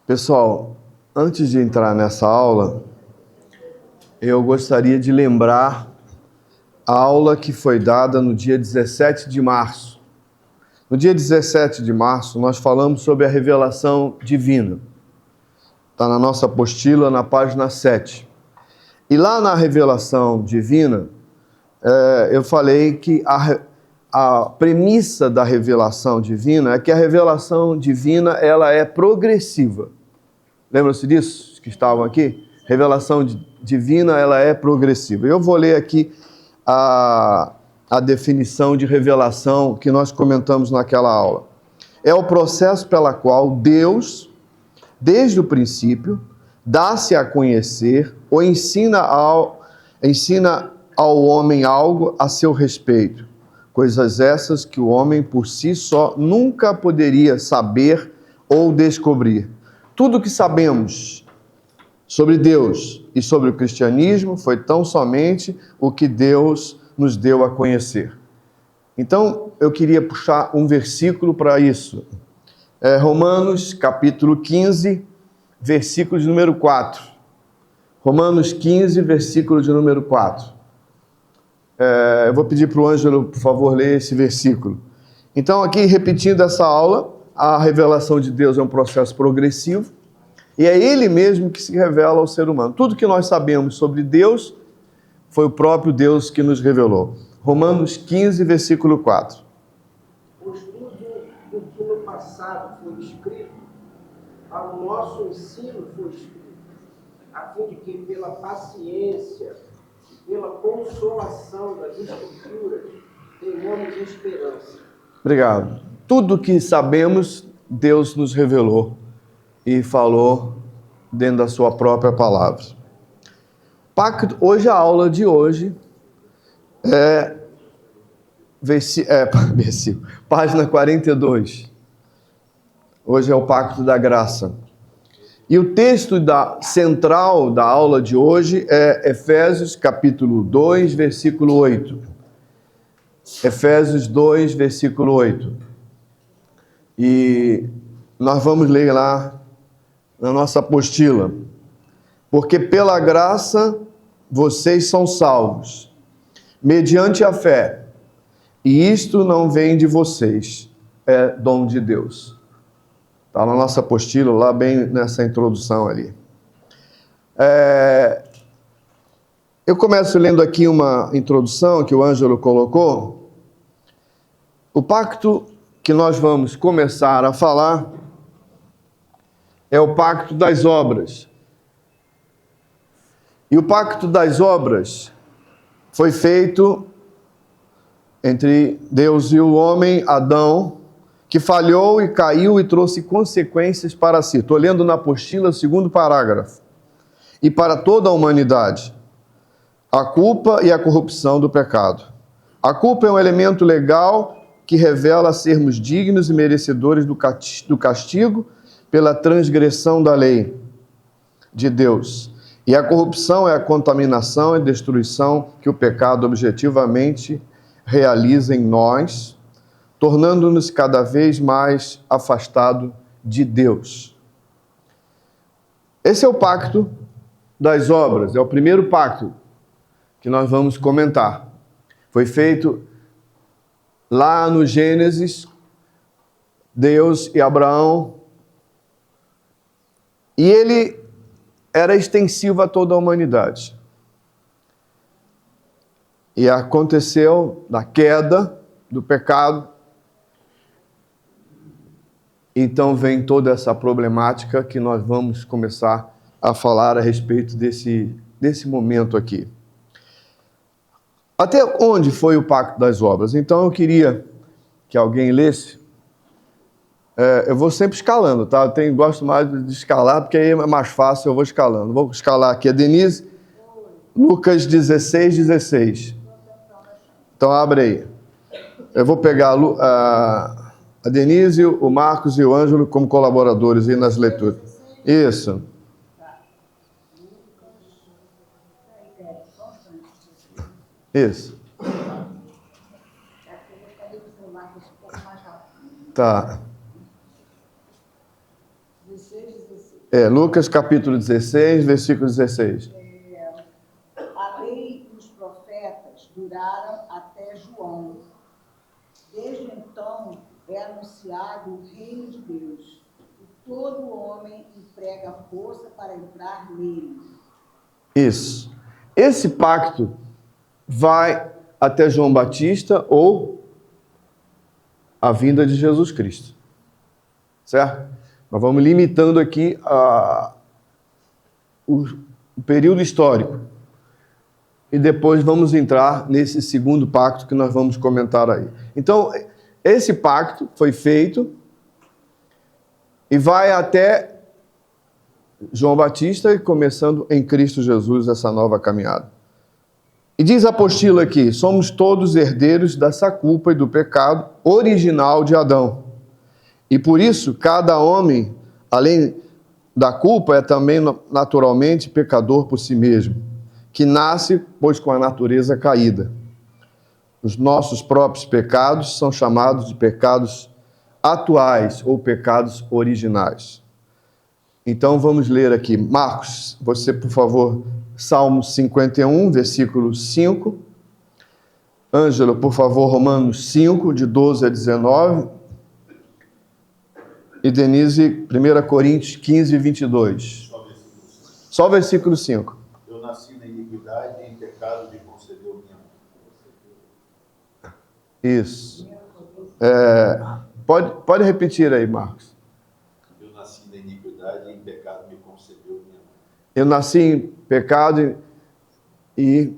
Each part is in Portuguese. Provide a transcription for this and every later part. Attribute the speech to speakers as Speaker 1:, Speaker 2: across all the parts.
Speaker 1: Pessoal, antes de entrar nessa aula, eu gostaria de lembrar a aula que foi dada no dia 17 de março. No dia 17 de março, nós falamos sobre a revelação divina. Está na nossa apostila, na página 7. E lá na revelação divina, eu falei que a premissa da revelação divina é que a revelação divina ela é progressiva. Lembram-se disso, que estavam aqui? Revelação divina ela é progressiva. Eu vou ler aqui a definição de revelação que nós comentamos naquela aula. É o processo pela qual Deus, desde o princípio, dá-se a conhecer ou ensina ao homem algo a seu respeito. Coisas essas que o homem por si só nunca poderia saber ou descobrir. Tudo que sabemos sobre Deus e sobre o cristianismo foi tão somente o que Deus nos deu a conhecer. Então, eu queria puxar um versículo para isso. Romanos, capítulo 15, versículo de número 4. Romanos 15, versículo de número 4. Eu vou pedir para o Ângelo, por favor, ler esse versículo. Então, aqui, repetindo essa aula, a revelação de Deus é um processo progressivo, e é Ele mesmo que se revela ao ser humano. Tudo que nós sabemos sobre Deus, foi o próprio Deus que nos revelou. Romanos 15, versículo 4.
Speaker 2: Pois tudo o que no passado foi escrito, ao nosso ensino foi escrito, a fim de que pela paciência, pela consolação das Escrituras, tenhamos esperança. Obrigado.
Speaker 1: Tudo que sabemos, Deus nos revelou e falou dentro da sua própria palavra. Hoje, a aula de hoje versículo, página 42. Hoje é o Pacto da Graça. E o texto central da aula de hoje é Efésios, capítulo 2, versículo 8. Efésios 2, versículo 8. E nós vamos ler lá na nossa apostila. Porque pela graça vocês são salvos, mediante a fé. E isto não vem de vocês, é dom de Deus. Está na nossa apostila, lá bem nessa introdução ali. Eu começo lendo aqui uma introdução que o Ângelo colocou. O pacto que nós vamos começar a falar é o pacto das obras. E o pacto das obras foi feito entre Deus e o homem, Adão, que falhou e caiu e trouxe consequências para si. Estou lendo na apostila, segundo parágrafo. E para toda a humanidade, a culpa e a corrupção do pecado. A culpa é um elemento legal que revela sermos dignos e merecedores do castigo pela transgressão da lei de Deus. E a corrupção é a contaminação e destruição que o pecado objetivamente realiza em nós, tornando-nos cada vez mais afastados de Deus. Esse é o pacto das obras, é o primeiro pacto que nós vamos comentar. Foi feito lá no Gênesis, Deus e Abraão, e ele era extensivo a toda a humanidade. E aconteceu na queda do pecado. Então vem toda essa problemática que nós vamos começar a falar a respeito desse momento aqui. Até onde foi o pacto das obras? Então eu queria que alguém lesse. Eu vou sempre escalando, tá? Gosto mais de escalar, porque aí é mais fácil, eu vou escalando. Vou escalar aqui a Denise, Lucas 16, 16. Então abre aí. Eu vou pegar a Denise, o Marcos e o Ângelo como colaboradores aí nas leituras. Isso. Isso. Tá.
Speaker 2: 16, 16.
Speaker 1: Lucas capítulo 16, versículo 16.
Speaker 3: A lei e os profetas duraram até João. Desde então é anunciado o reino de Deus. E todo homem emprega força para entrar nele.
Speaker 1: Isso. Esse pacto vai até João Batista ou a vinda de Jesus Cristo. Certo? Nós vamos limitando aqui o período histórico. E depois vamos entrar nesse segundo pacto que nós vamos comentar aí. Então, esse pacto foi feito e vai até João Batista, começando em Cristo Jesus essa nova caminhada. E diz a apostila aqui: somos todos herdeiros dessa culpa e do pecado original de Adão. E por isso, cada homem, além da culpa, é também naturalmente pecador por si mesmo, que nasce, pois, com a natureza caída. Os nossos próprios pecados são chamados de pecados atuais ou pecados originais. Então, vamos ler aqui. Marcos, você, por favor, Salmo 51, versículo 5. Ângelo, por favor, Romanos 5, de 12 a 19. E Denise, 1 Coríntios 15, 22. Só o versículo 5.
Speaker 4: Eu nasci na iniquidade e em pecado me concedeu minha mãe.
Speaker 1: Isso. Pode repetir aí, Marcos.
Speaker 4: Eu nasci na iniquidade e em pecado me concedeu minha mãe.
Speaker 1: Eu nasci em pecado e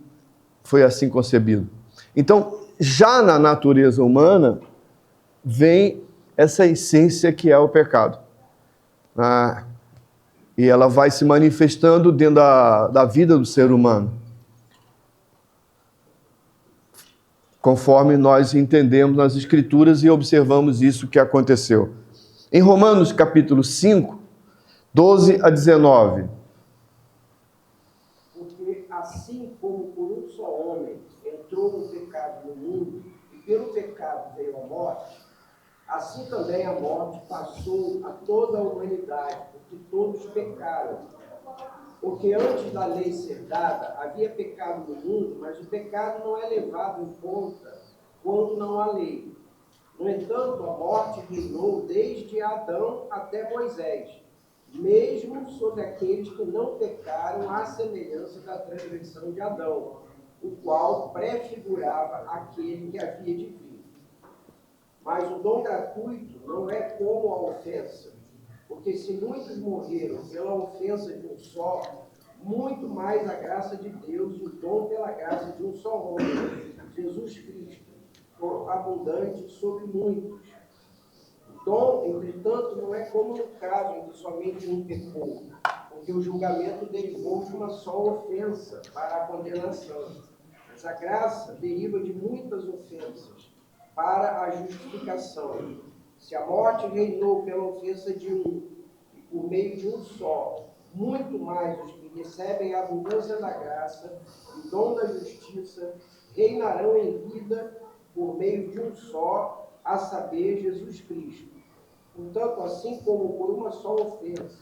Speaker 1: foi assim concebido. Então, já na natureza humana, vem essa essência que é o pecado. E ela vai se manifestando dentro da vida do ser humano, conforme nós entendemos nas Escrituras e observamos isso que aconteceu. Em Romanos capítulo 5, 12 a 19.
Speaker 2: Porque assim como por um só homem entrou o pecado no mundo, e pelo pecado veio a morte, assim também a morte passou a toda a humanidade, porque todos pecaram. Porque antes da lei ser dada, havia pecado no mundo, mas o pecado não é levado em conta quando não há lei. No entanto, a morte reinou desde Adão até Moisés, mesmo sobre aqueles que não pecaram à semelhança da transgressão de Adão, o qual prefigurava aquele que havia de vir. Mas o dom gratuito não é como a ofensa, porque se muitos morreram pela ofensa de um só, muito mais a graça de Deus e o dom pela graça de um só homem, Jesus Cristo, for abundante sobre muitos. O dom, entretanto, não é como no caso em que somente um pecou, porque o julgamento derivou de uma só ofensa para a condenação. Mas a graça deriva de muitas ofensas para a justificação. Se a morte reinou pela ofensa de um, e por meio de um só, muito mais os que recebem a abundância da graça e dom da justiça reinarão em vida por meio de um só, a saber, Jesus Cristo. Portanto, assim como por uma só ofensa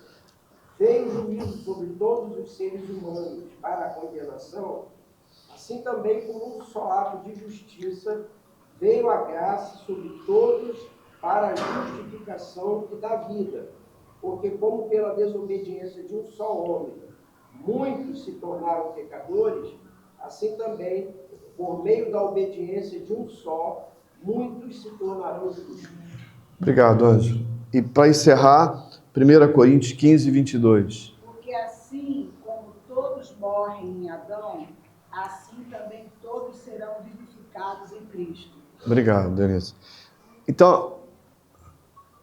Speaker 2: veio o juízo sobre todos os seres humanos para a condenação, assim também por um só ato de justiça veio a graça sobre todos para a justificação e da vida. Porque como pela desobediência de um só homem, muitos se tornaram pecadores, assim também, por meio da obediência de um só, muitos se tornarão justos.
Speaker 1: Obrigado, Ângelo. E para encerrar, 1 Coríntios 15, 22.
Speaker 3: Porque assim como todos morrem em Adão, assim também todos serão vivificados em Cristo.
Speaker 1: Obrigado, Denise. Então,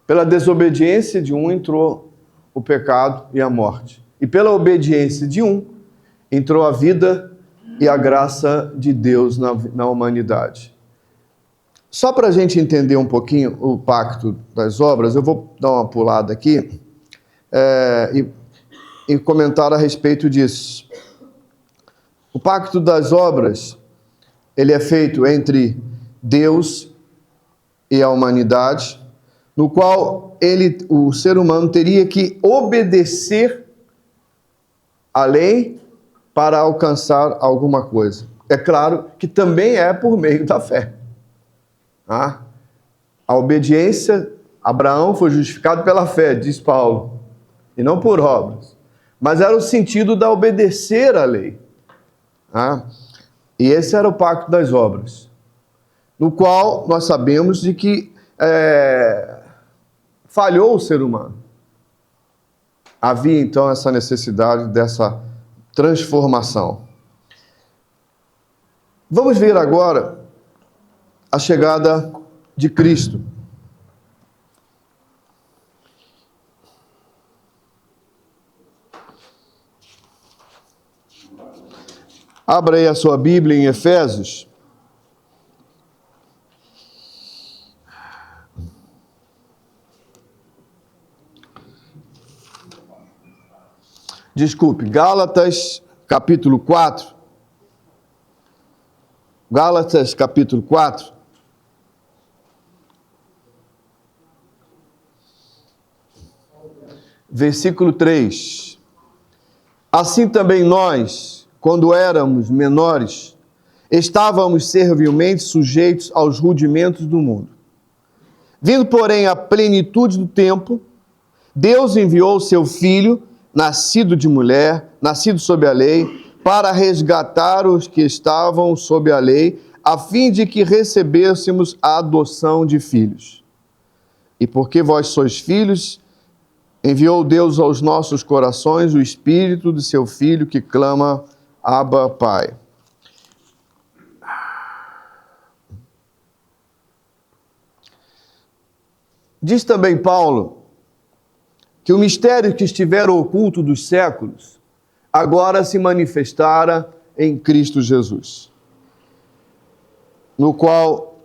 Speaker 1: pela desobediência de um entrou o pecado e a morte. E pela obediência de um entrou a vida e a graça de Deus na humanidade. Só para a gente entender um pouquinho o pacto das obras, eu vou dar uma pulada aqui e comentar a respeito disso. O pacto das obras, ele é feito entre Deus e a humanidade no qual o ser humano teria que obedecer à lei para alcançar alguma coisa. É claro que também é por meio da fé. A obediência, Abraão foi justificado pela fé, diz Paulo, e não por obras. Mas era o sentido da obedecer à lei. E esse era o pacto das obras, no qual nós sabemos de que falhou o ser humano. Havia então essa necessidade dessa transformação. Vamos ver agora a chegada de Cristo. Abra aí a sua Bíblia em Efésios. Desculpe, Gálatas, capítulo 4. Gálatas, capítulo 4. Versículo 3. Assim também nós, quando éramos menores, estávamos servilmente sujeitos aos rudimentos do mundo. Vindo, porém, à plenitude do tempo, Deus enviou o seu Filho, nascido de mulher, nascido sob a lei, para resgatar os que estavam sob a lei, a fim de que recebêssemos a adoção de filhos. E porque vós sois filhos, enviou Deus aos nossos corações o Espírito de seu Filho que clama, Abba, Pai. Diz também Paulo que o mistério que estivera oculto dos séculos agora se manifestara em Cristo Jesus, no qual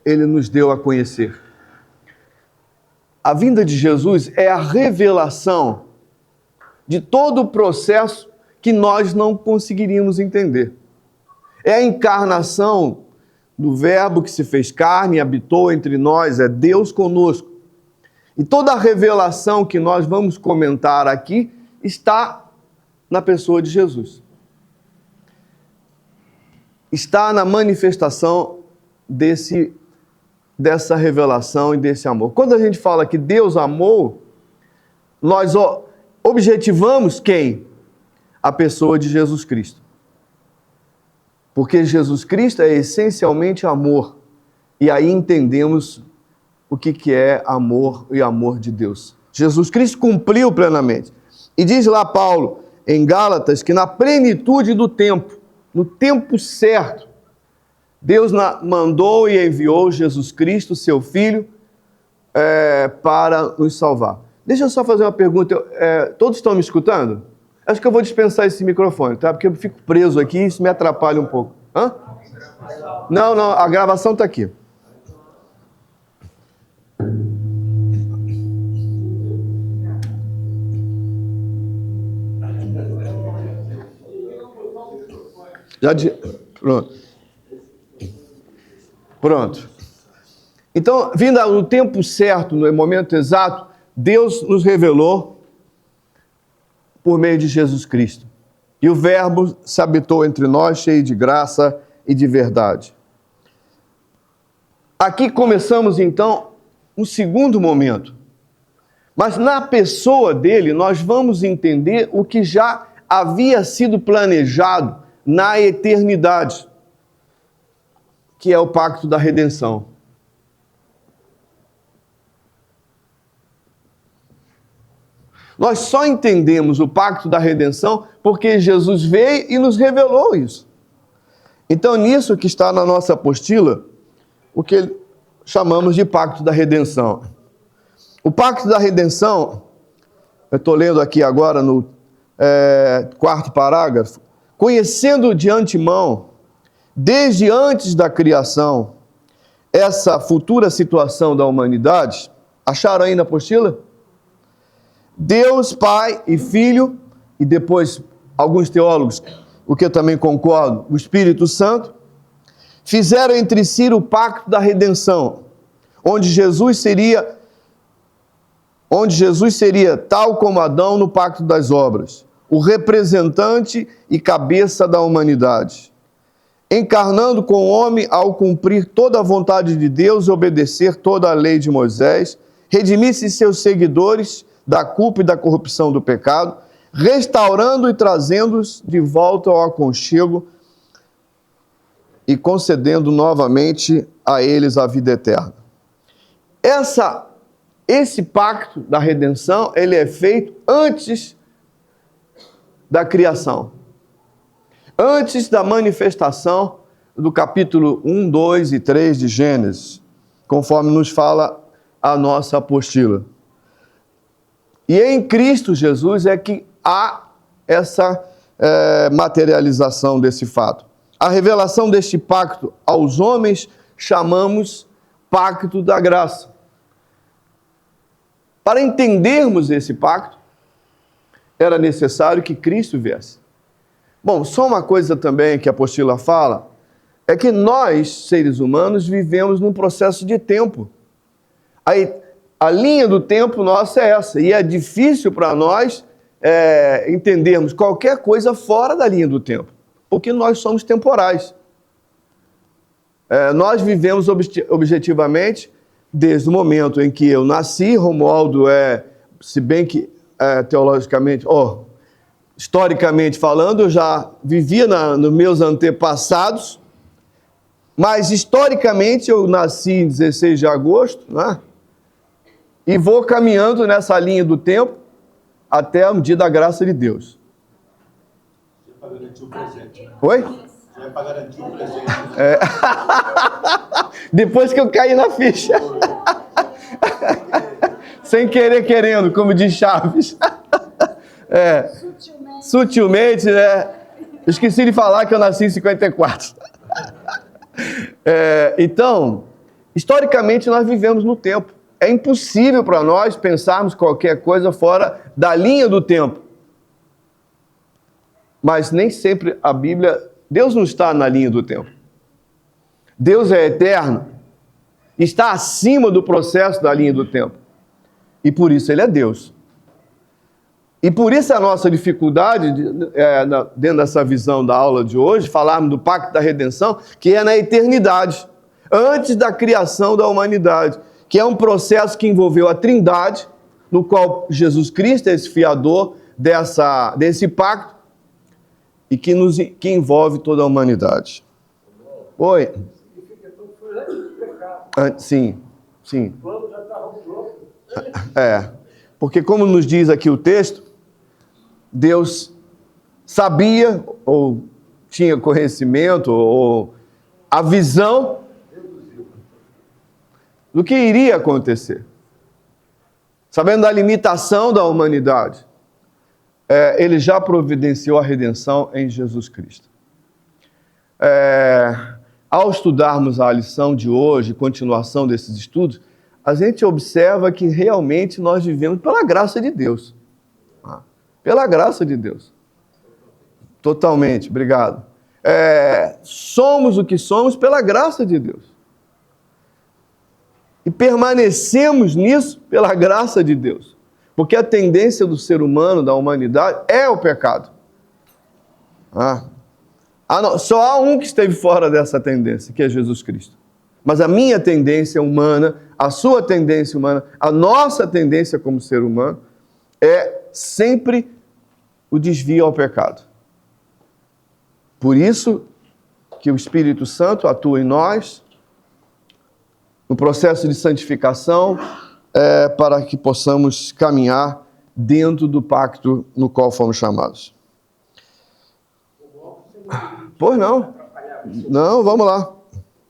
Speaker 1: ele nos deu a conhecer. A vinda de Jesus é a revelação de todo o processo que nós não conseguiríamos entender. É a encarnação do Verbo que se fez carne e habitou entre nós, é Deus conosco. E toda a revelação que nós vamos comentar aqui está na pessoa de Jesus. Está na manifestação dessa revelação e desse amor. Quando a gente fala que Deus amou, nós objetivamos quem? A pessoa de Jesus Cristo. Porque Jesus Cristo é essencialmente amor. E aí entendemos o que é amor e amor de Deus. Jesus Cristo cumpriu plenamente. E diz lá Paulo, em Gálatas, que na plenitude do tempo, no tempo certo, Deus mandou e enviou Jesus Cristo, seu Filho, para nos salvar. Deixa eu só fazer uma pergunta. Todos estão me escutando? Acho que eu vou dispensar esse microfone, tá? Porque eu fico preso aqui e isso me atrapalha um pouco. Hã? Não, a gravação está aqui. Pronto. Então, vindo no tempo certo, no momento exato, Deus nos revelou por meio de Jesus Cristo. E o Verbo se habitou entre nós, cheio de graça e de verdade. Aqui começamos, então, um segundo momento. Mas na pessoa dele, nós vamos entender o que já havia sido planejado na eternidade, que é o pacto da redenção. Nós só entendemos o pacto da redenção porque Jesus veio e nos revelou isso. Então, nisso que está na nossa apostila, o que chamamos de pacto da redenção. O pacto da redenção, eu estou lendo aqui agora no quarto parágrafo, conhecendo de antemão, desde antes da criação, essa futura situação da humanidade, acharam aí na apostila? Deus, Pai e Filho, e depois alguns teólogos, o que eu também concordo, o Espírito Santo, fizeram entre si o pacto da redenção, onde Jesus seria onde Jesus seria, tal como Adão no pacto das obras, o representante e cabeça da humanidade, encarnando com o homem ao cumprir toda a vontade de Deus e obedecer toda a lei de Moisés, redimisse seus seguidores da culpa e da corrupção do pecado, restaurando e trazendo-os de volta ao aconchego e concedendo novamente a eles a vida eterna. Esse pacto da redenção, ele é feito antes da criação. Antes da manifestação do capítulo 1, 2 e 3 de Gênesis, conforme nos fala a nossa apostila. E em Cristo Jesus é que há essa materialização desse fato. A revelação deste pacto aos homens chamamos pacto da graça. Para entendermos esse pacto, era necessário que Cristo viesse. Bom, só uma coisa também que a apostila fala, é que nós, seres humanos, vivemos num processo de tempo. A linha do tempo nossa é essa, e é difícil para nós entendermos qualquer coisa fora da linha do tempo, porque nós somos temporais. Nós vivemos objetivamente desde o momento em que eu nasci. Romualdo se bem que teologicamente, historicamente falando, eu já vivia nos meus antepassados, mas historicamente eu nasci em 16 de agosto, né? E vou caminhando nessa linha do tempo até o dia da graça de Deus.
Speaker 4: Já para garantir o presente.
Speaker 1: Oi?
Speaker 4: Já para garantir o presente.
Speaker 1: Depois que eu caí na ficha. Sem querer, querendo, como diz Chaves. Sutilmente, né? Eu esqueci de falar que eu nasci em 54. Então, historicamente nós vivemos no tempo. É impossível para nós pensarmos qualquer coisa fora da linha do tempo. Mas nem sempre a Bíblia... Deus não está na linha do tempo. Deus é eterno. Está acima do processo da linha do tempo. E por isso Ele é Deus. E por isso a nossa dificuldade, dentro dessa visão da aula de hoje, falarmos do pacto da redenção, que é na eternidade, antes da criação da humanidade, que é um processo que envolveu a Trindade, no qual Jesus Cristo é esse fiador desse pacto, e que envolve toda a humanidade. Oi? Sim.
Speaker 2: O plano já estava pronto.
Speaker 1: Porque como nos diz aqui o texto, Deus sabia, ou tinha conhecimento, ou a visão do que iria acontecer. Sabendo da limitação da humanidade, Ele já providenciou a redenção em Jesus Cristo. Ao estudarmos a lição de hoje, continuação desses estudos, a gente observa que realmente nós vivemos pela graça de Deus. Pela graça de Deus. Totalmente, obrigado. Somos o que somos pela graça de Deus. E permanecemos nisso pela graça de Deus. Porque a tendência do ser humano, da humanidade, é o pecado. Só há um que esteve fora dessa tendência, que é Jesus Cristo. Mas a minha tendência humana, a sua tendência humana, a nossa tendência como ser humano, é sempre o desvio ao pecado. Por isso que o Espírito Santo atua em nós, no processo de santificação, para que possamos caminhar dentro do pacto no qual fomos chamados. Pois não. Não, vamos lá.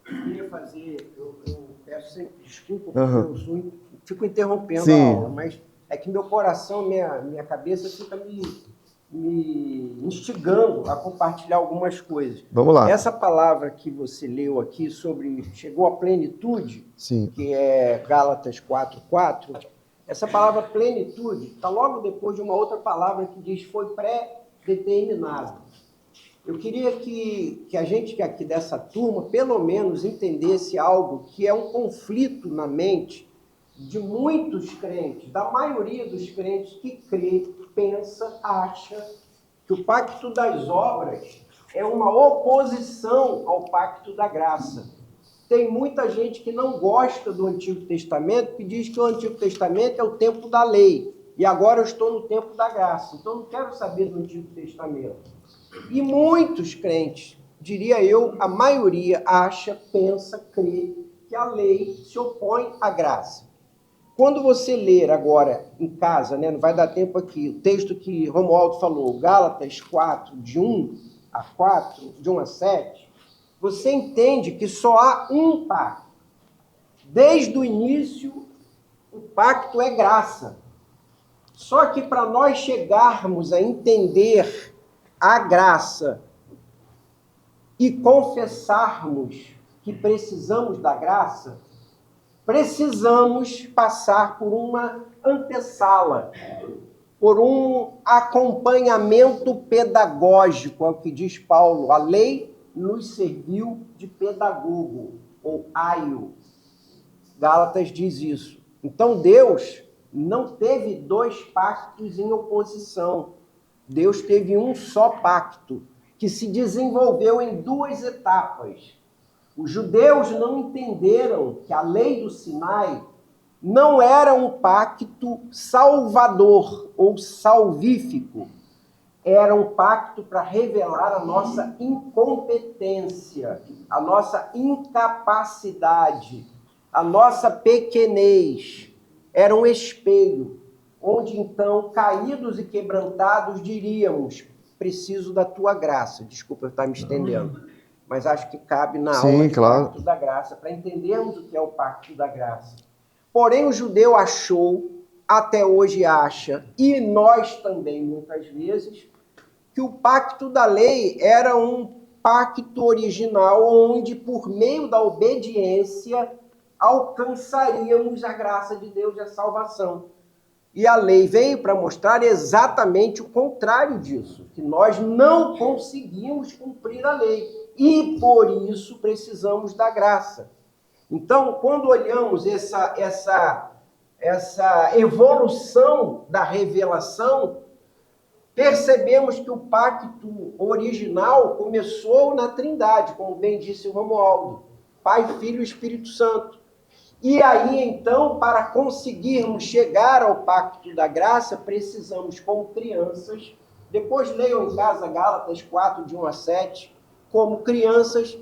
Speaker 2: Eu queria fazer, eu peço sempre desculpa, porque eu fico interrompendo
Speaker 1: Sim.
Speaker 2: a aula, mas é que meu coração, minha cabeça fica me instigando a compartilhar algumas coisas.
Speaker 1: Vamos lá.
Speaker 2: Essa palavra que você leu aqui sobre chegou à plenitude,
Speaker 1: Sim.
Speaker 2: que é Gálatas 4:4, essa palavra plenitude está logo depois de uma outra palavra que diz foi pré-determinado. Eu queria que a gente aqui dessa turma, pelo menos, entendesse algo que é um conflito na mente de muitos crentes, da maioria dos crentes que crê, pensa, acha que o pacto das obras é uma oposição ao pacto da graça. Tem muita gente que não gosta do Antigo Testamento, que diz que o Antigo Testamento é o tempo da lei, e agora eu estou no tempo da graça, então não quero saber do Antigo Testamento. E muitos crentes, diria eu, a maioria acha, pensa, crê que a lei se opõe à graça. Quando você ler agora em casa, né, não vai dar tempo aqui, o texto que Romualdo falou, Gálatas 4, de 1 a 4, de 1 a 7, você entende que só há um pacto. Desde o início, o pacto é graça. Só que para nós chegarmos a entender a graça e confessarmos que precisamos da graça, precisamos passar por uma antessala, por um acompanhamento pedagógico, é o que diz Paulo. A lei nos serviu de pedagogo, ou aio. Gálatas diz isso. Então Deus não teve dois pactos em oposição. Deus teve um só pacto, que se desenvolveu em duas etapas. Os judeus não entenderam que a lei do Sinai não era um pacto salvador ou salvífico. Era um pacto para revelar a nossa incompetência, a nossa incapacidade, a nossa pequenez. Era um espelho, onde então, caídos e quebrantados, diríamos, preciso da tua graça. Desculpa eu estar me estendendo, mas acho que cabe na aula do pacto da graça, para entendermos o que é o pacto da graça. Porém, o judeu achou, até hoje acha, e nós também muitas vezes, que o pacto da lei era um pacto original, onde por meio da obediência alcançaríamos a graça de Deus e a salvação. E a lei veio para mostrar exatamente o contrário disso, que nós não conseguimos cumprir a lei e por isso precisamos da graça. Então, quando olhamos essa evolução da revelação, percebemos que o pacto original começou na Trindade, como bem disse o Romualdo, Pai, Filho e Espírito Santo. E aí, então, para conseguirmos chegar ao pacto da graça, precisamos, como crianças, depois leiam em casa Gálatas 4, de 1 a 7, como crianças,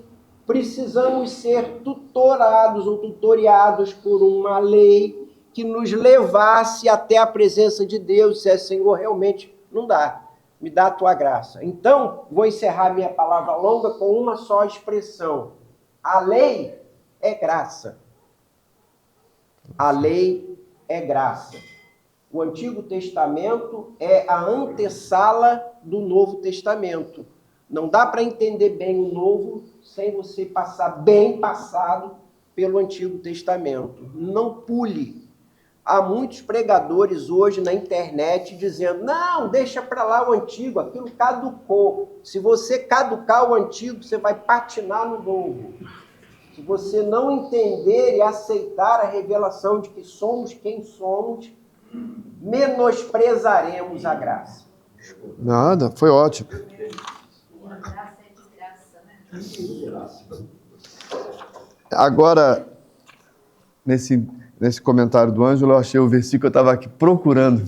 Speaker 2: precisamos ser tutorados ou tutoriados por uma lei que nos levasse até a presença de Deus, se Senhor, realmente não dá, me dá a tua graça. Então, vou encerrar minha palavra longa com uma só expressão. A lei é graça. A lei é graça. O Antigo Testamento é a antessala do Novo Testamento. Não dá para entender bem o Novo sem você passar bem passado pelo Antigo Testamento. Não pule. Há muitos pregadores hoje na internet dizendo, não, deixa para lá o Antigo, aquilo caducou. Se você caducar o Antigo, você vai patinar no Novo. Se você não entender e aceitar a revelação de que somos quem somos, menosprezaremos a graça.
Speaker 1: Nada, foi ótimo.
Speaker 5: A graça é de graça, né?
Speaker 1: Agora, nesse comentário do Ângelo, eu achei o versículo que eu estava aqui procurando.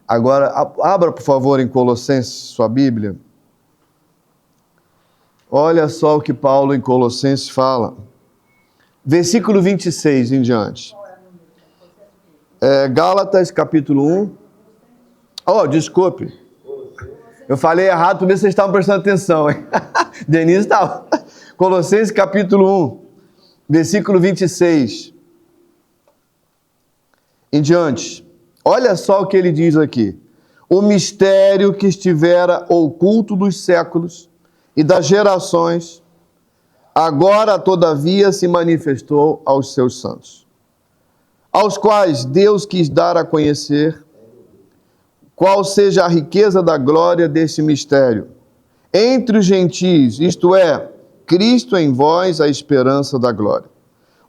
Speaker 1: Agora, abra, por favor, em Colossenses, sua Bíblia. Olha só o que Paulo em Colossenses fala. Versículo 26 em diante. Gálatas, capítulo 1. Oh, desculpe. Eu falei errado, por isso vocês estavam prestando atenção, hein? Denise estava. Colossenses, capítulo 1, versículo 26 em diante. Olha só o que ele diz aqui. O mistério que estivera oculto dos séculos e das gerações, agora, todavia, se manifestou aos seus santos, aos quais Deus quis dar a conhecer qual seja a riqueza da glória desse mistério entre os gentios, isto é, Cristo em vós, a esperança da glória.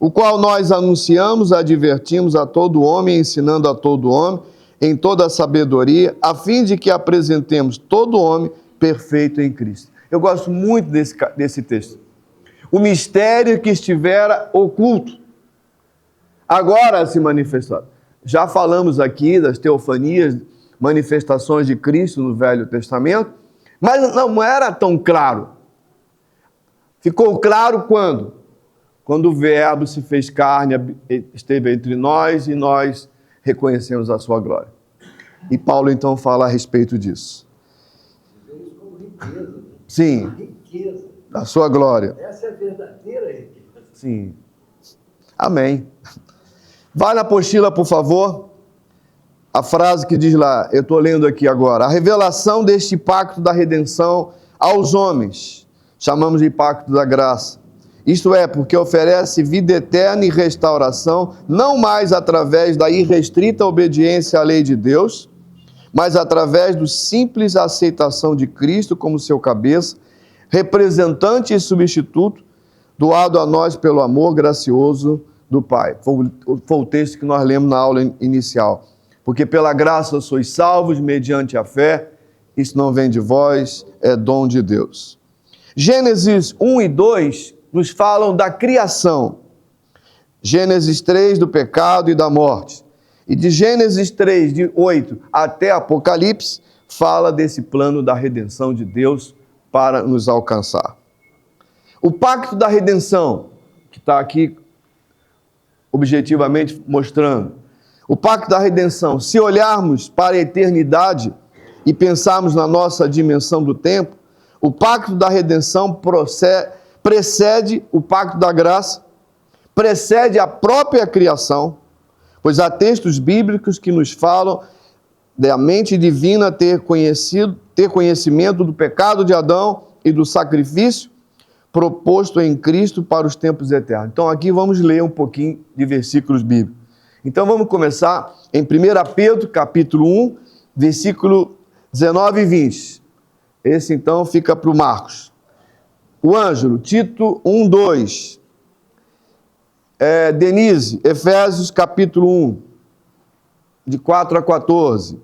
Speaker 1: o qual nós anunciamos, advertimos a todo homem, ensinando a todo homem, em toda a sabedoria, a fim de que apresentemos todo homem perfeito em Cristo. Eu gosto muito desse texto. O mistério que estivera oculto, agora se manifestou. Já falamos aqui das teofanias, manifestações de Cristo no Velho Testamento, mas não era tão claro. Ficou claro quando? Quando o Verbo se fez carne, esteve entre nós e nós reconhecemos a sua glória. E Paulo então fala a respeito disso. Sim,
Speaker 6: Riqueza.
Speaker 1: a sua glória.
Speaker 6: Essa é a verdadeira riqueza.
Speaker 1: Sim. Amém. Vai na apostila, por favor. A frase que diz lá, eu estou lendo aqui agora. A revelação deste pacto da redenção aos homens. Chamamos de pacto da graça. Isto é, porque oferece vida eterna e restauração, não mais através da irrestrita obediência à lei de Deus, mas através do simples aceitação de Cristo como seu cabeça, representante e substituto, doado a nós pelo amor gracioso do Pai. Foi o texto que nós lemos na aula inicial. Porque pela graça sois salvos mediante a fé, isso não vem de vós, é dom de Deus. Gênesis 1 e 2 nos falam da criação. Gênesis 3 do pecado e da morte. E de Gênesis 3, de 8 até Apocalipse, fala desse plano da redenção de Deus para nos alcançar. O pacto da redenção, que está aqui objetivamente mostrando. O pacto da redenção, se olharmos para a eternidade e pensarmos na nossa dimensão do tempo, o pacto da redenção precede o pacto da graça, precede a própria criação, pois há textos bíblicos que nos falam da mente divina ter conhecimento do pecado de Adão e do sacrifício proposto em Cristo para os tempos eternos. Então aqui vamos ler um pouquinho de versículos bíblicos. Então vamos começar em 1 Pedro, capítulo 1, versículo 19 e 20. Esse então fica para o Marcos. O Ângelo, Tito 1, 2. Denise, Efésios capítulo 1, de 4 a 14.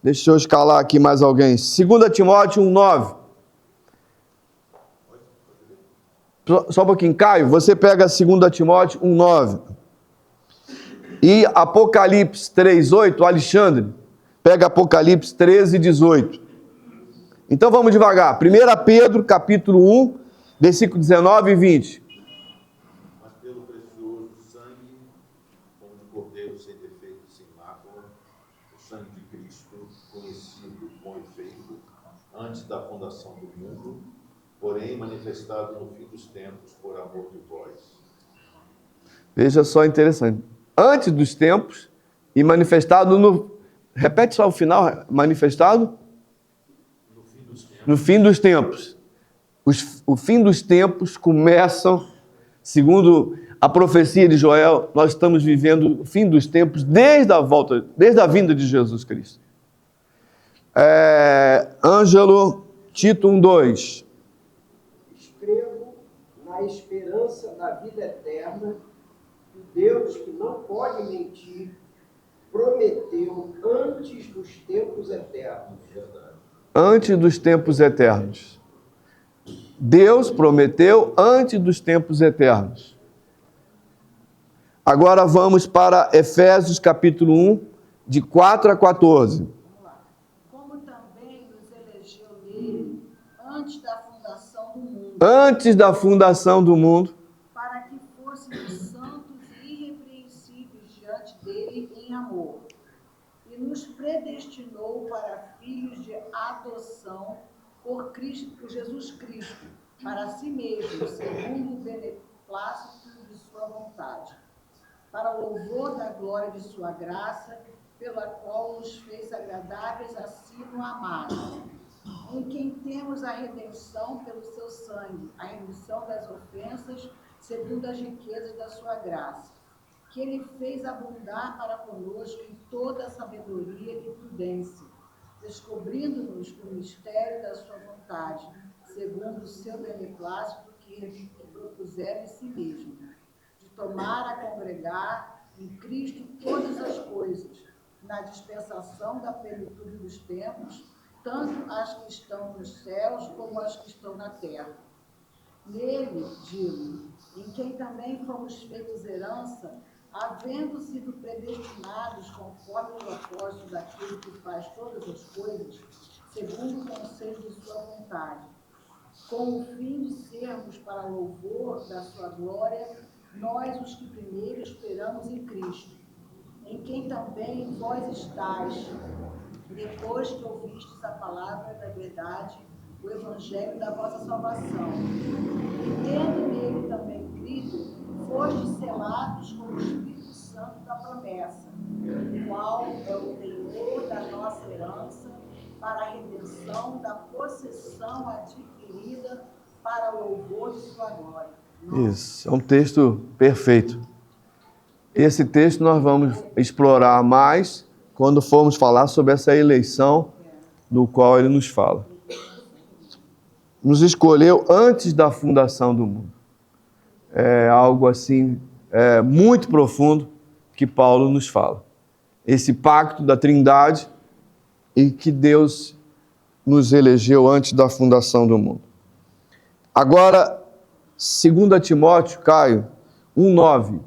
Speaker 1: Deixa eu escalar aqui mais alguém. 2 Timóteo 1, 9. Só um pouquinho, Caio, você pega 2 Timóteo 1, 9. E Apocalipse 3, 8, Alexandre, pega Apocalipse 13, 18. Então vamos devagar. 1 Pedro, capítulo 1, versículo 19 e 20.
Speaker 4: Mas pelo precioso sangue, como de cordeiro sem defeito e sem mácula, o sangue de Cristo, conhecido com efeito antes da fundação do mundo, porém manifestado no fim dos tempos por amor de vós.
Speaker 1: Veja só, interessante. Antes dos tempos e manifestado no... Repete só o final, manifestado? No fim dos tempos. O fim dos tempos começam, segundo a profecia de Joel, nós estamos vivendo o fim dos tempos desde a vinda de Jesus Cristo. Ângelo, Tito 1, 2.
Speaker 2: Escrevo na esperança da vida eterna, que Deus, que não pode mentir, prometeu antes dos tempos eternos.
Speaker 1: Antes dos tempos eternos. Deus prometeu antes dos tempos eternos. Agora vamos para Efésios capítulo 1, de 4 a 14.
Speaker 3: Como também nos elegeu nele antes da fundação do mundo.
Speaker 1: Antes da fundação do mundo.
Speaker 3: Para que fôssemos santos e irrepreensíveis diante dele em amor. E nos predestinou para filhos de adoção por Jesus Cristo, para si mesmo, segundo o beneplácito de sua vontade, para o louvor da glória de sua graça, pela qual nos fez agradáveis a si no amado, em quem temos a redenção pelo seu sangue, a remissão das ofensas, segundo as riquezas da sua graça, que ele fez abundar para conosco em toda a sabedoria e prudência, descobrindo-nos o mistério da sua vontade, segundo o seu beneplácito que que propuseram em si mesmo, de tomar a congregar em Cristo todas as coisas, na dispensação da plenitude dos tempos, tanto as que estão nos céus como as que estão na terra. Nele, digo, em quem também fomos feitos herança, havendo sido predestinados conforme o propósito daquele que faz todas as coisas, segundo o conselho de sua vontade, com o fim de sermos para louvor da sua glória, nós os que primeiro esperamos em Cristo, em quem também vós estáis, depois que ouvistes a palavra da verdade, o evangelho da vossa salvação. E tendo nele também crido, fostes selados com o Espírito Santo da promessa, o qual é o penhor da nossa herança, para a redenção da possessão adquirida para o louvor de sua glória.
Speaker 1: Isso, é um texto perfeito. Esse texto nós vamos explorar mais quando formos falar sobre essa eleição no qual ele nos fala. Nos escolheu antes da fundação do mundo. É algo assim, muito profundo que Paulo nos fala. Esse pacto da Trindade e que Deus nos elegeu antes da fundação do mundo. Agora, 2 Timóteo, Caio, 1:9.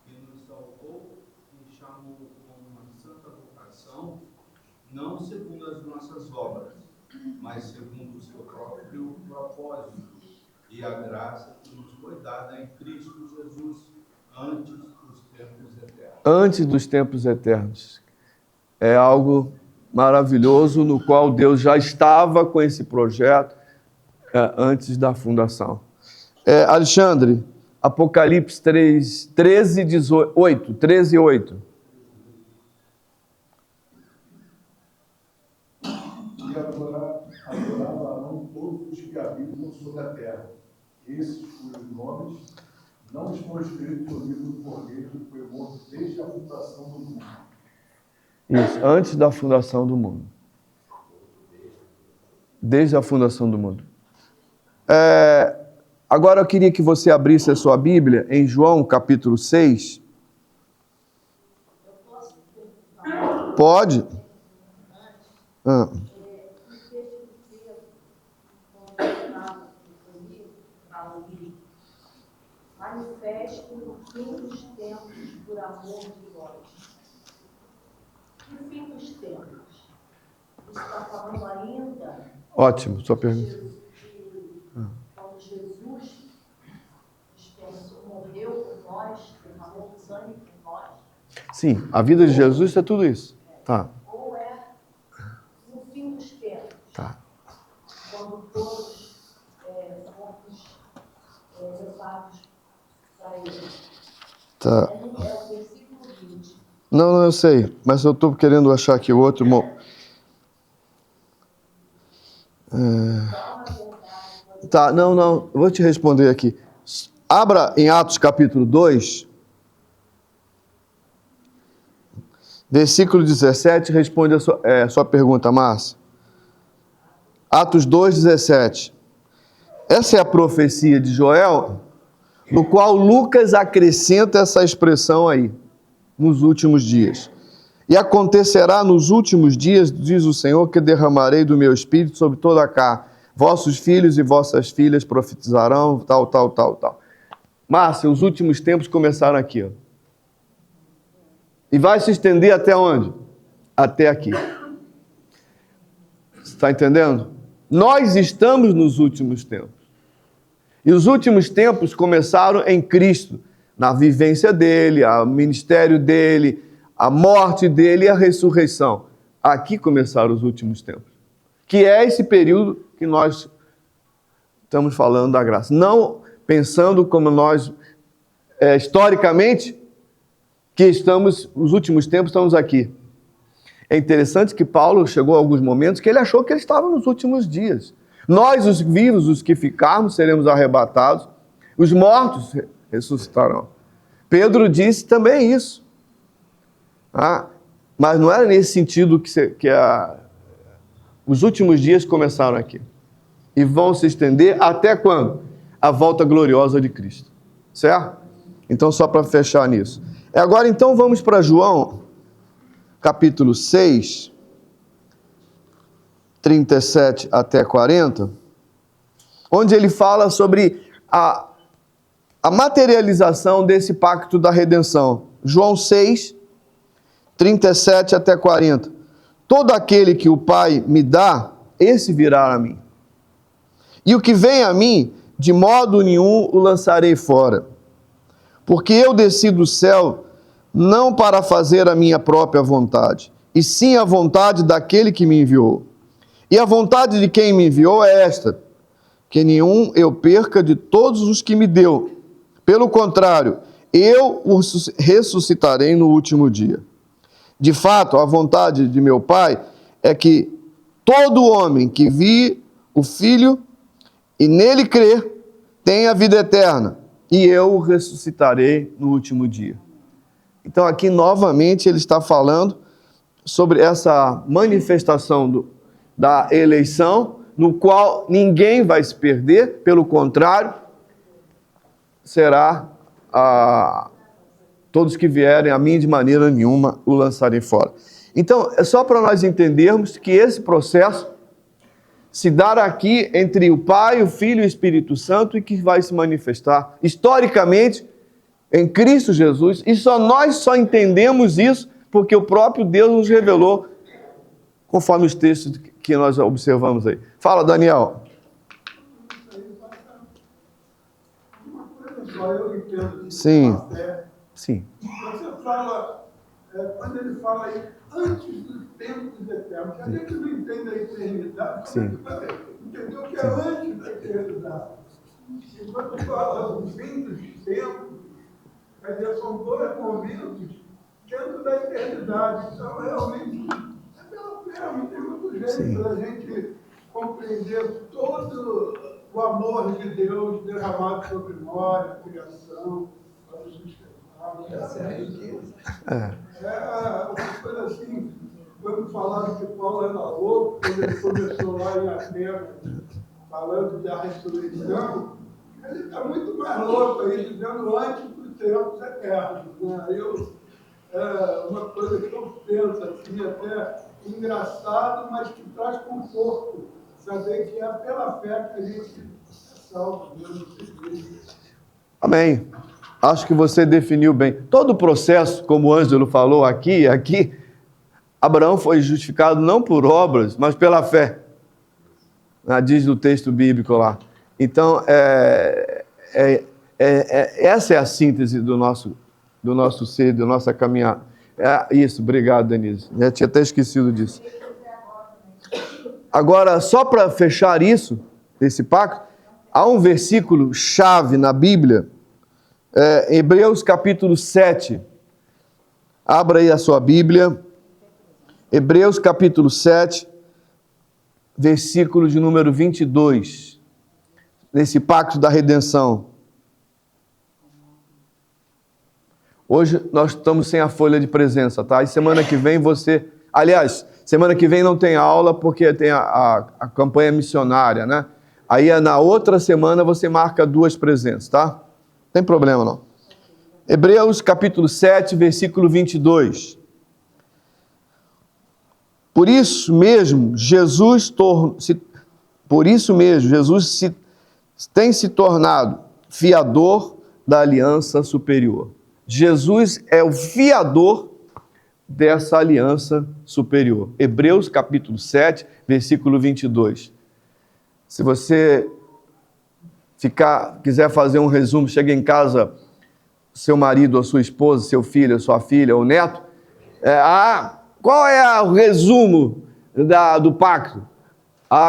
Speaker 7: Que nos salvou e chamou com uma santa vocação, não segundo as nossas obras, mas segundo o seu próprio propósito e a graça que nos foi dada em Cristo Jesus antes dos tempos eternos.
Speaker 1: Antes dos tempos eternos. É algo maravilhoso no qual Deus já estava com esse projeto antes da fundação. Alexandre, Apocalipse 13:8.
Speaker 8: E adoravam todos os que habitam sobre a terra, esses cujos nomes não estão escritos no livro do Cordeiro que foi morto desde a fundação do mundo.
Speaker 1: Isso, antes da fundação do mundo. Desde a fundação do mundo. Agora eu queria que você abrisse a sua Bíblia em João, capítulo 6. Pode?
Speaker 9: Manifeste no fim dos tempos por amor de vós. No fim dos tempos, está falando ainda.
Speaker 1: Ótimo, sua pergunta.
Speaker 9: Quando Jesus morreu por nós, derramou sangue por nós.
Speaker 1: Sim, a vida de Jesus é tudo isso. Tá.
Speaker 9: Ou é no fim dos tempos.
Speaker 1: Tá.
Speaker 9: Quando todos fomos levados para ele.
Speaker 1: Tá.
Speaker 9: É o versículo 20.
Speaker 1: Não, eu sei, mas eu estou querendo achar aqui o outro. Tá, não, eu vou te responder aqui. Abra em Atos capítulo 2, versículo 17, responde a sua pergunta, Márcia. Atos 2:17. Essa é a profecia de Joel, no qual Lucas acrescenta essa expressão aí, nos últimos dias. E acontecerá nos últimos dias, diz o Senhor, que derramarei do meu espírito sobre toda a carne. Vossos filhos e vossas filhas profetizarão, tal. Márcia, os últimos tempos começaram aqui. Ó. E vai se estender até onde? Até aqui. Você está entendendo? Nós estamos nos últimos tempos. E os últimos tempos começaram em Cristo, na vivência dele, o ministério dele, a morte dele e a ressurreição. Aqui começaram os últimos tempos. Que é esse período que nós estamos falando da graça. Não pensando como nós, historicamente, que os últimos tempos estamos aqui. É interessante que Paulo chegou a alguns momentos que ele achou que ele estava nos últimos dias. Nós, os vivos, os que ficarmos, seremos arrebatados. Os mortos ressuscitarão. Pedro disse também isso. Mas não era nesse sentido os últimos dias começaram aqui. E vão se estender até quando? a volta gloriosa de Cristo. Certo? Então, só para fechar nisso. Agora, então, vamos para João, capítulo 6, 37 até 40, onde ele fala sobre a materialização desse pacto da redenção. João 6, 37 até 40. Todo aquele que o Pai me dá, esse virá a mim. E o que vem a mim, de modo nenhum o lançarei fora. Porque eu desci do céu não para fazer a minha própria vontade, e sim a vontade daquele que me enviou. E a vontade de quem me enviou é esta, que nenhum eu perca de todos os que me deu. Pelo contrário, eu os ressuscitarei no último dia. De fato, a vontade de meu Pai é que todo homem que vir o Filho e nele crer tenha vida eterna, e eu o ressuscitarei no último dia. Então aqui novamente ele está falando sobre essa manifestação da eleição, no qual ninguém vai se perder, pelo contrário, será todos que vierem a mim de maneira nenhuma o lançarem fora. Então, é só para nós entendermos que esse processo se dá aqui entre o Pai, o Filho e o Espírito Santo e que vai se manifestar historicamente em Cristo Jesus, e nós só entendemos isso porque o próprio Deus nos revelou, conforme os textos que nós observamos aí. Fala, Daniel.
Speaker 8: Uma coisa só, eu entendo de
Speaker 1: Sim.
Speaker 8: fé.
Speaker 1: Sim.
Speaker 8: Você fala, quando ele fala aí, antes dos tempos eternos, a gente não entende a eternidade,
Speaker 1: Sim.
Speaker 8: entendeu que é antes da eternidade. E quando fala o fim dos tempos, quer dizer, são dois momentos dentro da eternidade. Então, realmente, é pela fé, não tem muito jeito da gente compreender todo o amor de Deus derramado sobre nós, a criação, para nos sustentar. Essa é a riqueza. É uma coisa assim, quando falaram que Paulo era louco, quando ele começou lá em Atenas, falando da ressurreição, ele está muito mais louco aí, dizendo antes dos tempos eternos. Né? Uma coisa que eu penso, assim, até engraçado, mas que traz conforto. Saber que é pela fé que a gente é salvo, Deus.
Speaker 1: Amém. Acho que você definiu bem. Todo o processo, como o Ângelo falou aqui, Abraão foi justificado não por obras, mas pela fé. Diz no texto bíblico lá. Então, essa é a síntese do nosso ser, da nossa caminhada. Isso, obrigado, Denise. Eu tinha até esquecido disso. Agora, só para fechar esse pacto, há um versículo chave na Bíblia, Hebreus capítulo 7. Abra aí a sua Bíblia. Hebreus capítulo 7, versículo de número 22. Nesse pacto da redenção. Hoje nós estamos sem a folha de presença, tá? E semana que vem aliás, semana que vem não tem aula porque tem a campanha missionária, né? Aí na outra semana você marca 2 presenças, tá? Não tem problema não. Hebreus capítulo 7, versículo 22. Por isso mesmo, Jesus tem se tornado fiador da aliança superior. Jesus é o fiador dessa aliança superior. Hebreus capítulo 7, versículo 22. Se você quiser fazer um resumo, chega em casa, seu marido ou sua esposa, seu filho, sua filha ou neto, qual é o resumo do pacto?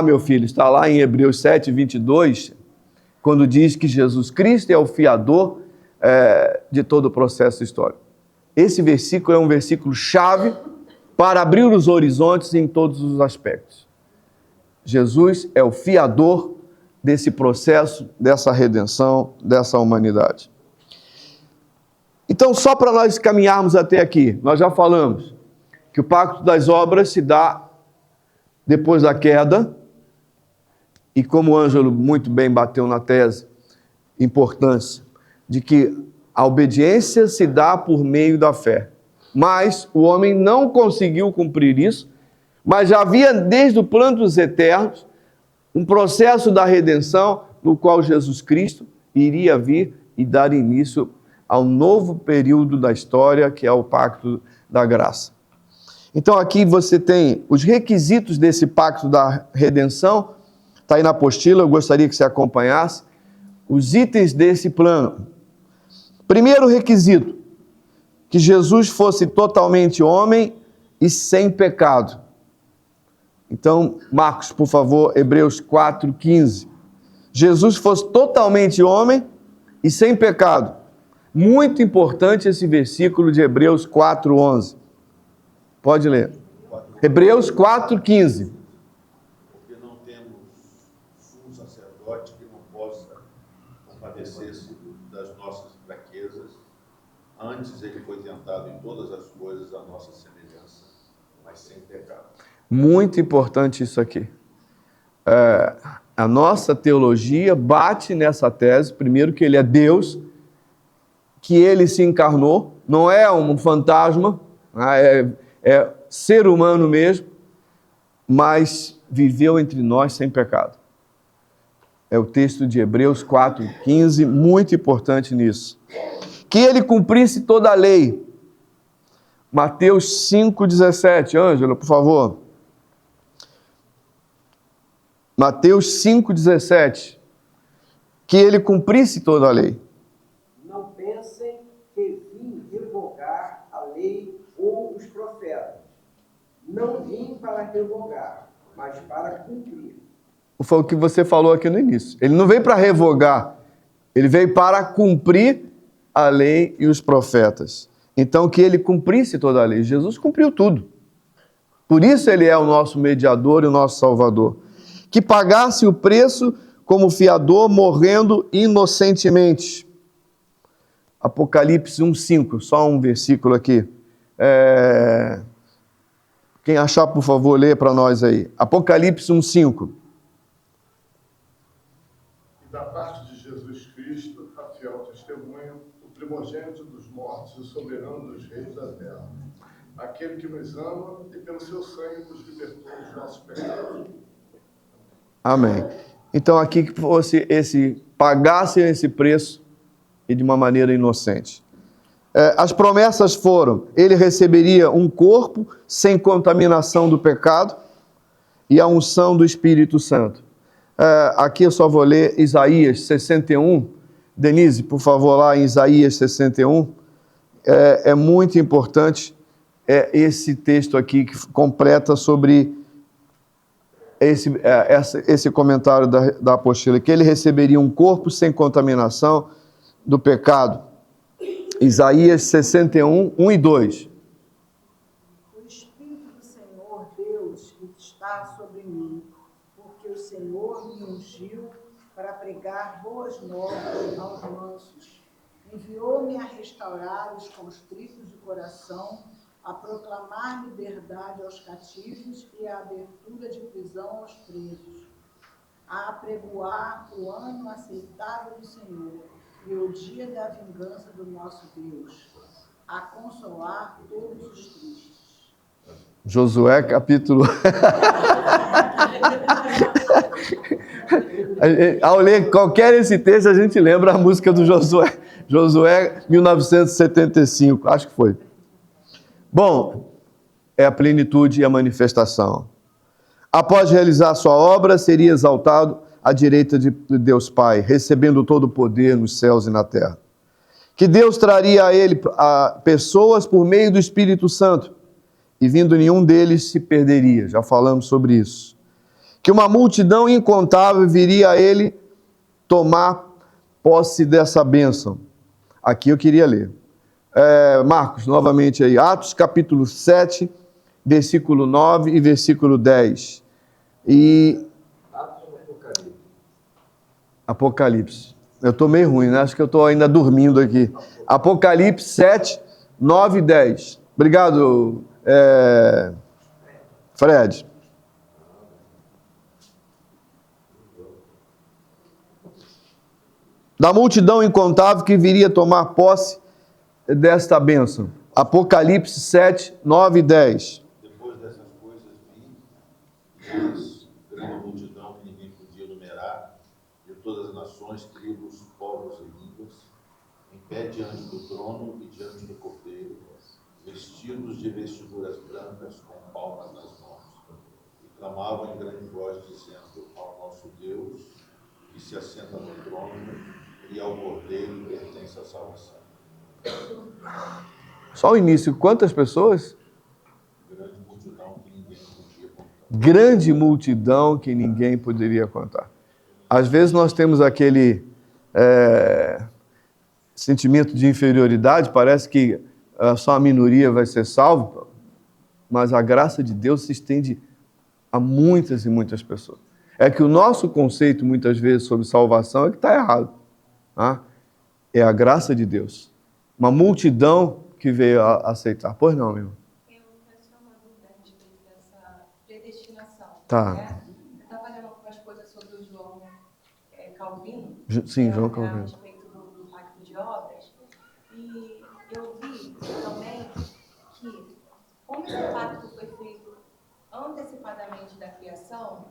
Speaker 1: Meu filho, está lá em Hebreus 7, 22, quando diz que Jesus Cristo é o fiador de todo o processo histórico. Esse versículo é um versículo chave para abrir os horizontes em todos os aspectos. Jesus é o fiador desse processo, dessa redenção, dessa humanidade. Então, só para nós caminharmos até aqui, nós já falamos que o pacto das obras se dá depois da queda, e como o Ângelo muito bem bateu na tese, importância de que a obediência se dá por meio da fé. Mas o homem não conseguiu cumprir isso, mas já havia desde o plano dos eternos um processo da redenção no qual Jesus Cristo iria vir e dar início ao novo período da história, que é o pacto da graça. Então aqui você tem os requisitos desse pacto da redenção, está aí na apostila, eu gostaria que você acompanhasse, os itens desse plano. Primeiro requisito, que Jesus fosse totalmente homem e sem pecado. Então, Marcos, por favor, Hebreus 4:15. Jesus fosse totalmente homem e sem pecado. Muito importante esse versículo de Hebreus 4:11. Pode ler. Hebreus 4:15.
Speaker 4: Porque não temos sumo sacerdote que não possa compadecer-se das nossas fraquezas. Antes ele foi tentado em todas as coisas à nossa semelhança, mas sem pecado.
Speaker 1: Muito importante isso aqui. A nossa teologia bate nessa tese, primeiro que ele é Deus, que ele se encarnou, não é um fantasma, é ser humano mesmo, mas viveu entre nós sem pecado. É o texto de Hebreus 4:15, muito importante nisso. Que ele cumprisse toda a lei. Mateus 5:17, Ângela, por favor. Mateus 5:17. Que ele cumprisse toda a lei.
Speaker 2: Não pensem que vim revogar a lei ou os profetas. Não vim para revogar, mas para cumprir.
Speaker 1: Foi o que você falou aqui no início. Ele não veio para revogar, ele veio para cumprir a lei e os profetas. Então, que ele cumprisse toda a lei. Jesus cumpriu tudo. Por isso ele é o nosso mediador e o nosso salvador. Que pagasse o preço como fiador, morrendo inocentemente. Apocalipse 1:5, só um versículo aqui. Quem achar, por favor, lê para nós aí. Apocalipse 1:5.
Speaker 8: E da parte de Jesus Cristo, a fiel testemunha, o primogênito dos mortos e o soberano dos reis da terra. Aquele que nos ama e pelo seu sangue nos libertou dos nossos pecados.
Speaker 1: Amém. Então aqui que fosse pagasse esse preço e de uma maneira inocente. As promessas foram, ele receberia um corpo sem contaminação do pecado e a unção do Espírito Santo. Aqui eu só vou ler Isaías 61. Denise, por favor, lá em Isaías 61. É muito importante esse texto aqui que completa sobre esse comentário da apostila, que ele receberia um corpo sem contaminação do pecado. Isaías 61, 1 e 2.
Speaker 3: O Espírito do Senhor Deus está sobre mim, porque o Senhor me ungiu para pregar boas novas aos mansos. Enviou-me a restaurar os constritos de coração, a proclamar liberdade aos cativos e a abertura de prisão aos presos, a apregoar o ano aceitável do Senhor e o dia da vingança do nosso Deus, a consolar todos os tristes.
Speaker 1: Josué capítulo... Ao ler qualquer esse texto, a gente lembra a música do Josué. Josué 1975, acho que foi. Bom, é a plenitude e a manifestação. Após realizar sua obra, seria exaltado à direita de Deus Pai, recebendo todo o poder nos céus e na terra. Que Deus traria a ele pessoas por meio do Espírito Santo, e vindo nenhum deles se perderia. Já falamos sobre isso. Que uma multidão incontável viria a ele tomar posse dessa bênção. Aqui eu queria ler. Marcos, novamente aí. Atos capítulo 7, versículo 9 e versículo 10. E... Apocalipse. Eu estou meio ruim, né? Acho que eu estou ainda dormindo aqui. Apocalipse 7, 9 e 10. Obrigado, Fred. da multidão incontável que viria tomar posse desta bênção. Apocalipse 7, 9 e 10.
Speaker 4: Depois dessas coisas vi, e eis grande multidão que ninguém podia numerar, de todas as nações, tribos, povos e línguas, em pé diante do trono e diante do cordeiro, vestidos de vestiduras brancas com palmas nas mãos, e clamavam em grande voz, dizendo: ao nosso Deus, que se assenta no trono, e ao cordeiro pertence a salvação.
Speaker 1: Só o início, quantas pessoas?
Speaker 4: Grande multidão que ninguém podia contar.
Speaker 1: Grande multidão que ninguém poderia contar. Às vezes nós temos aquele sentimento de inferioridade, parece que só a minoria vai ser salva, mas a graça de Deus se estende a muitas e muitas pessoas. É que o nosso conceito, muitas vezes, sobre salvação é que está errado. Tá? É a graça de Deus. Uma multidão que veio a aceitar. Pois não, meu irmão?
Speaker 5: Eu quero tirar uma dúvida a respeito dessa predestinação.
Speaker 1: Tá.
Speaker 5: Né? Eu estava lendo algumas coisas sobre o João Calvino.
Speaker 1: Sim, João
Speaker 5: A
Speaker 1: Calvino.
Speaker 5: respeito do pacto de obras. E eu vi também que, como esse pacto foi feito antecipadamente da criação,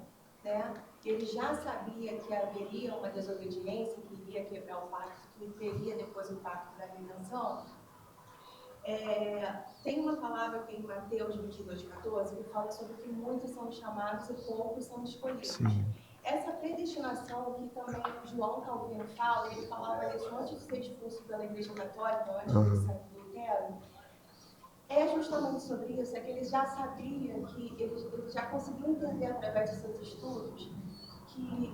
Speaker 5: né, ele já sabia que haveria uma desobediência, que iria quebrar o pacto, que teria depois o pacto da redenção. Tem uma palavra aqui em Mateus 22:14 que fala sobre que muitos são chamados e poucos são escolhidos.
Speaker 1: Sim.
Speaker 5: Essa predestinação que também João Calvino fala, ele falava isso antes de ser expulso pela Igreja Católica, antes de sair do Lutero, é justamente sobre isso, é que ele já sabia, que ele já conseguiu entender através de seus estudos, que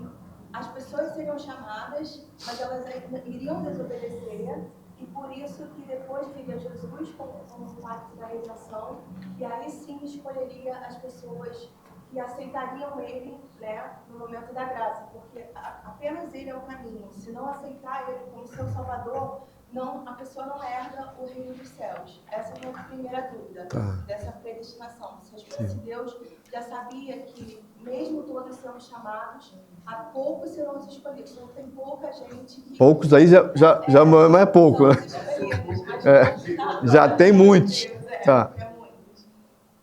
Speaker 5: as pessoas seriam chamadas, mas elas iriam desobedecer, e por isso que depois viria Jesus como o pacto da redenção, e aí sim escolheria as pessoas que aceitariam ele, né, no momento da graça, porque apenas ele é o caminho. Se não aceitar ele como seu salvador, a pessoa não herda o reino dos céus. Essa é a minha primeira dúvida dessa predestinação. Se Deus já sabia que, mesmo todos sendo chamados, há poucos serão os escolhidos. Então tem pouca gente que...
Speaker 1: Poucos aí já não é pouco, né? Já tem muitos. Tá.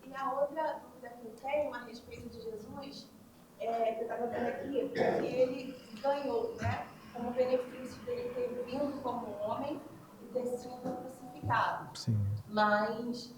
Speaker 5: E a outra dúvida que eu tenho a respeito de Jesus, que eu estava vendo aqui, que ele ganhou, né, como benefício dele ter vindo como homem e ter sido crucificado.
Speaker 1: Sim.
Speaker 5: Mas,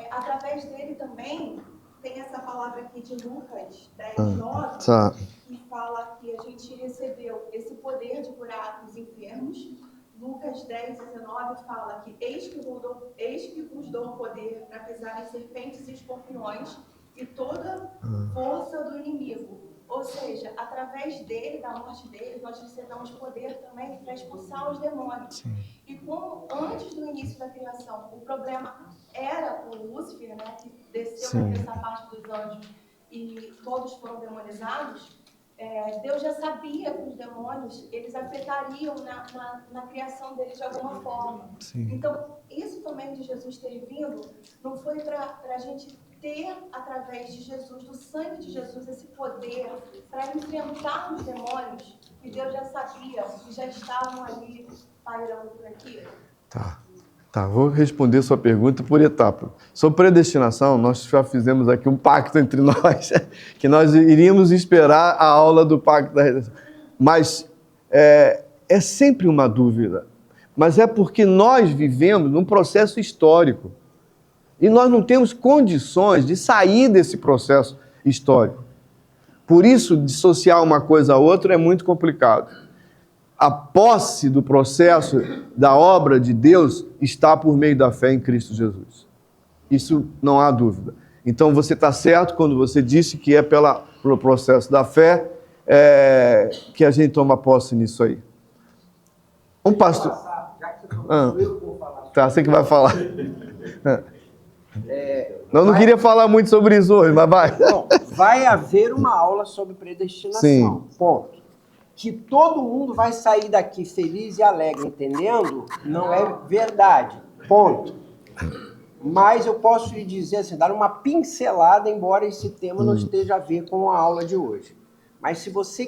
Speaker 5: através dele também, tem essa palavra aqui de Lucas 10:9, que fala que a gente recebeu esse poder de curar os enfermos. Lucas 10:19 fala que eis que vos dou o poder para pisar em serpentes e escorpiões e toda força do inimigo. Ou seja, através dele, da morte dele, nós recebemos poder também para expulsar os demônios.
Speaker 1: Sim.
Speaker 5: E como antes do início da criação, o problema era com Lúcifer, né, que desceu nessa parte dos anjos e todos foram demonizados, Deus já sabia que os demônios, eles afetariam na criação deles de alguma forma.
Speaker 1: Sim.
Speaker 5: Então, isso também de Jesus ter vindo, não foi para a gente ter, através de Jesus, do sangue de Jesus, esse poder para enfrentar os demônios que Deus já sabia, que já estavam ali pairando por aqui.
Speaker 1: Tá, vou responder sua pergunta por etapa. Sobre predestinação, nós já fizemos aqui um pacto entre nós, que nós iríamos esperar a aula do pacto da redenção. Mas é sempre uma dúvida. Mas é porque nós vivemos num processo histórico. E nós não temos condições de sair desse processo histórico. Por isso, dissociar uma coisa a outra é muito complicado. A posse do processo da obra de Deus está por meio da fé em Cristo Jesus. Isso não há dúvida. Então, você está certo quando você disse que é pelo processo da fé que a gente toma posse nisso aí. Um pastor...
Speaker 2: Já que você falou, eu vou falar.
Speaker 1: Tá, você que vai falar. Não queria falar muito sobre isso hoje, mas vai.
Speaker 2: Bom, vai haver uma aula sobre predestinação.
Speaker 1: Sim.
Speaker 2: Ponto. Que todo mundo vai sair daqui feliz e alegre, entendendo? Não é verdade. Ponto. Mas eu posso lhe dizer assim, dar uma pincelada, embora esse tema não esteja a ver com a aula de hoje. Mas se você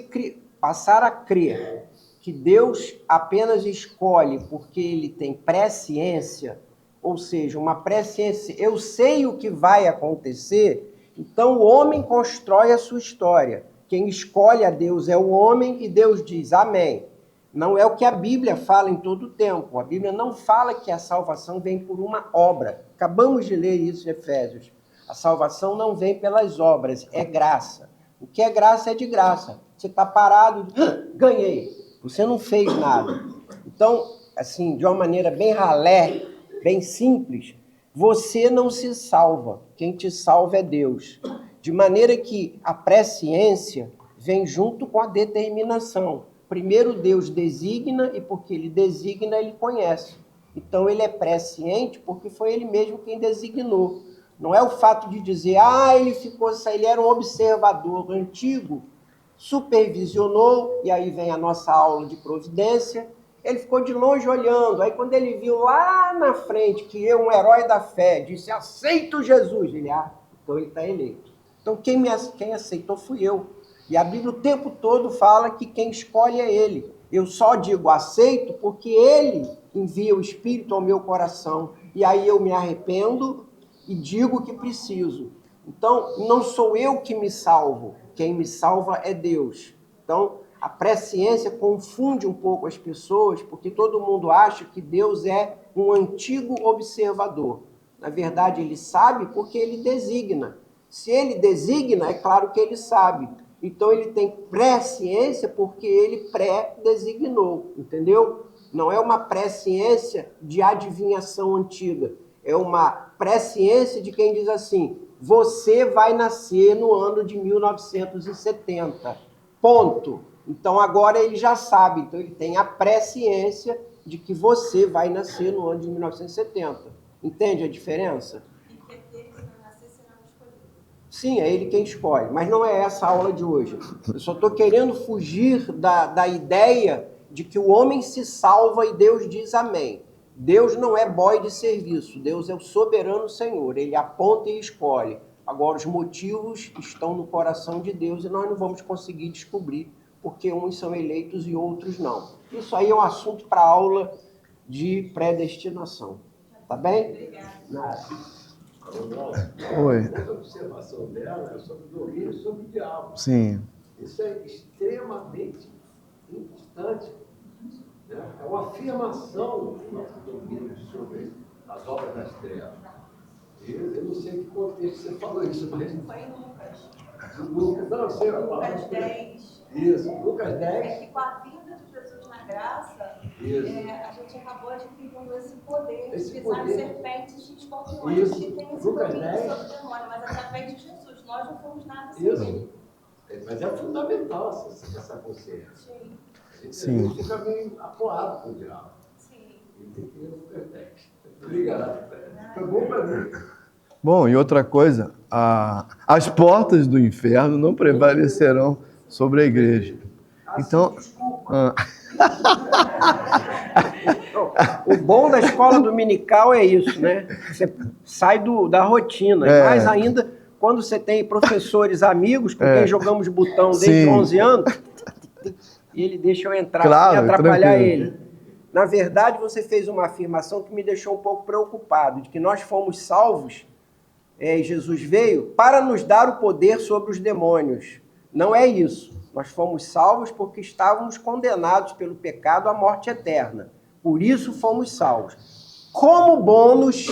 Speaker 2: passar a crer que Deus apenas escolhe porque ele tem presciência, ou seja, uma presciência, eu sei o que vai acontecer, então o homem constrói a sua história. Quem escolhe a Deus é o homem e Deus diz amém. Não é o que a Bíblia fala em todo o tempo. A Bíblia não fala que a salvação vem por uma obra. Acabamos de ler isso em Efésios. A salvação não vem pelas obras, é graça. O que é graça é de graça. Você está parado, ganhei. Você não fez nada. Então, assim, de uma maneira bem ralé, bem simples, você não se salva. Quem te salva é Deus. De maneira que a presciência vem junto com a determinação. Primeiro Deus designa, e porque ele designa, ele conhece. Então ele é presciente porque foi ele mesmo quem designou. Não é o fato de dizer, ele era um observador antigo, supervisionou, e aí vem a nossa aula de providência, ele ficou de longe olhando, aí quando ele viu lá na frente que eu, um herói da fé, disse, aceito Jesus, então ele está eleito. Então quem aceitou fui eu. E a Bíblia o tempo todo fala que quem escolhe é ele. Eu só digo aceito porque ele envia o Espírito ao meu coração. E aí eu me arrependo e digo que preciso. Então, não sou eu que me salvo. Quem me salva é Deus. Então, a presciência confunde um pouco as pessoas, porque todo mundo acha que Deus é um antigo observador. Na verdade, ele sabe porque ele designa. Se ele designa, é claro que ele sabe. Então ele tem presciência porque ele pré-designou, entendeu? Não é uma presciência de adivinhação antiga. É uma presciência de quem diz assim, você vai nascer no ano de 1970. Ponto. Então agora ele já sabe. Então ele tem a presciência de que você vai nascer no ano de 1970. Entende a diferença? Sim, é ele quem escolhe, mas não é essa a aula de hoje. Eu só estou querendo fugir da ideia de que o homem se salva e Deus diz amém. Deus não é boy de serviço, Deus é o soberano Senhor, ele aponta e escolhe. Agora, os motivos estão no coração de Deus e nós não vamos conseguir descobrir porque uns são eleitos e outros não. Isso aí é um assunto para aula de predestinação. Tá bem? Obrigada.
Speaker 1: Oi.
Speaker 6: A observação dela é sobre o domínio sobre o diabo.
Speaker 1: Sim.
Speaker 6: Isso é extremamente importante. Né? É uma afirmação do nosso domínio sobre as obras das trevas. Eu não sei em que contexto você falou isso, mas...
Speaker 5: Foi em Lucas.
Speaker 6: Lucas, não, sei,
Speaker 5: Lucas 10.
Speaker 6: Isso, Lucas 10.
Speaker 5: É que com a vinda de Jesus na graça, a gente acabou adquirindo esse poder de pisar serpentes e escorpiões.
Speaker 6: Isso.
Speaker 5: Que tem esse
Speaker 6: Lucas
Speaker 5: domínio
Speaker 6: 10.
Speaker 5: sobre o demônio, mas através de Jesus. Nós não fomos nada sem ele.
Speaker 6: Mas é fundamental essa consciência.
Speaker 5: Sim.
Speaker 1: Sim.
Speaker 6: A gente fica meio apoiado com o diabo.
Speaker 5: Sim.
Speaker 6: E tem que ir no Lucas 10. Obrigado. Foi bom para mim.
Speaker 1: Bom, e outra coisa, as portas do inferno não prevalecerão sobre a igreja. Então,
Speaker 2: o bom da escola dominical é isso, né? Você sai da rotina. E mais ainda, quando você tem professores amigos com quem jogamos botão desde 11 anos, e ele deixa eu entrar
Speaker 1: claro,
Speaker 2: sem atrapalhar
Speaker 1: tranquilo.
Speaker 2: ele. Na verdade, você fez uma afirmação que me deixou um pouco preocupado, de que nós fomos salvos, Jesus veio para nos dar o poder sobre os demônios. Não é isso. Nós fomos salvos porque estávamos condenados pelo pecado à morte eterna. Por isso fomos salvos. Como bônus,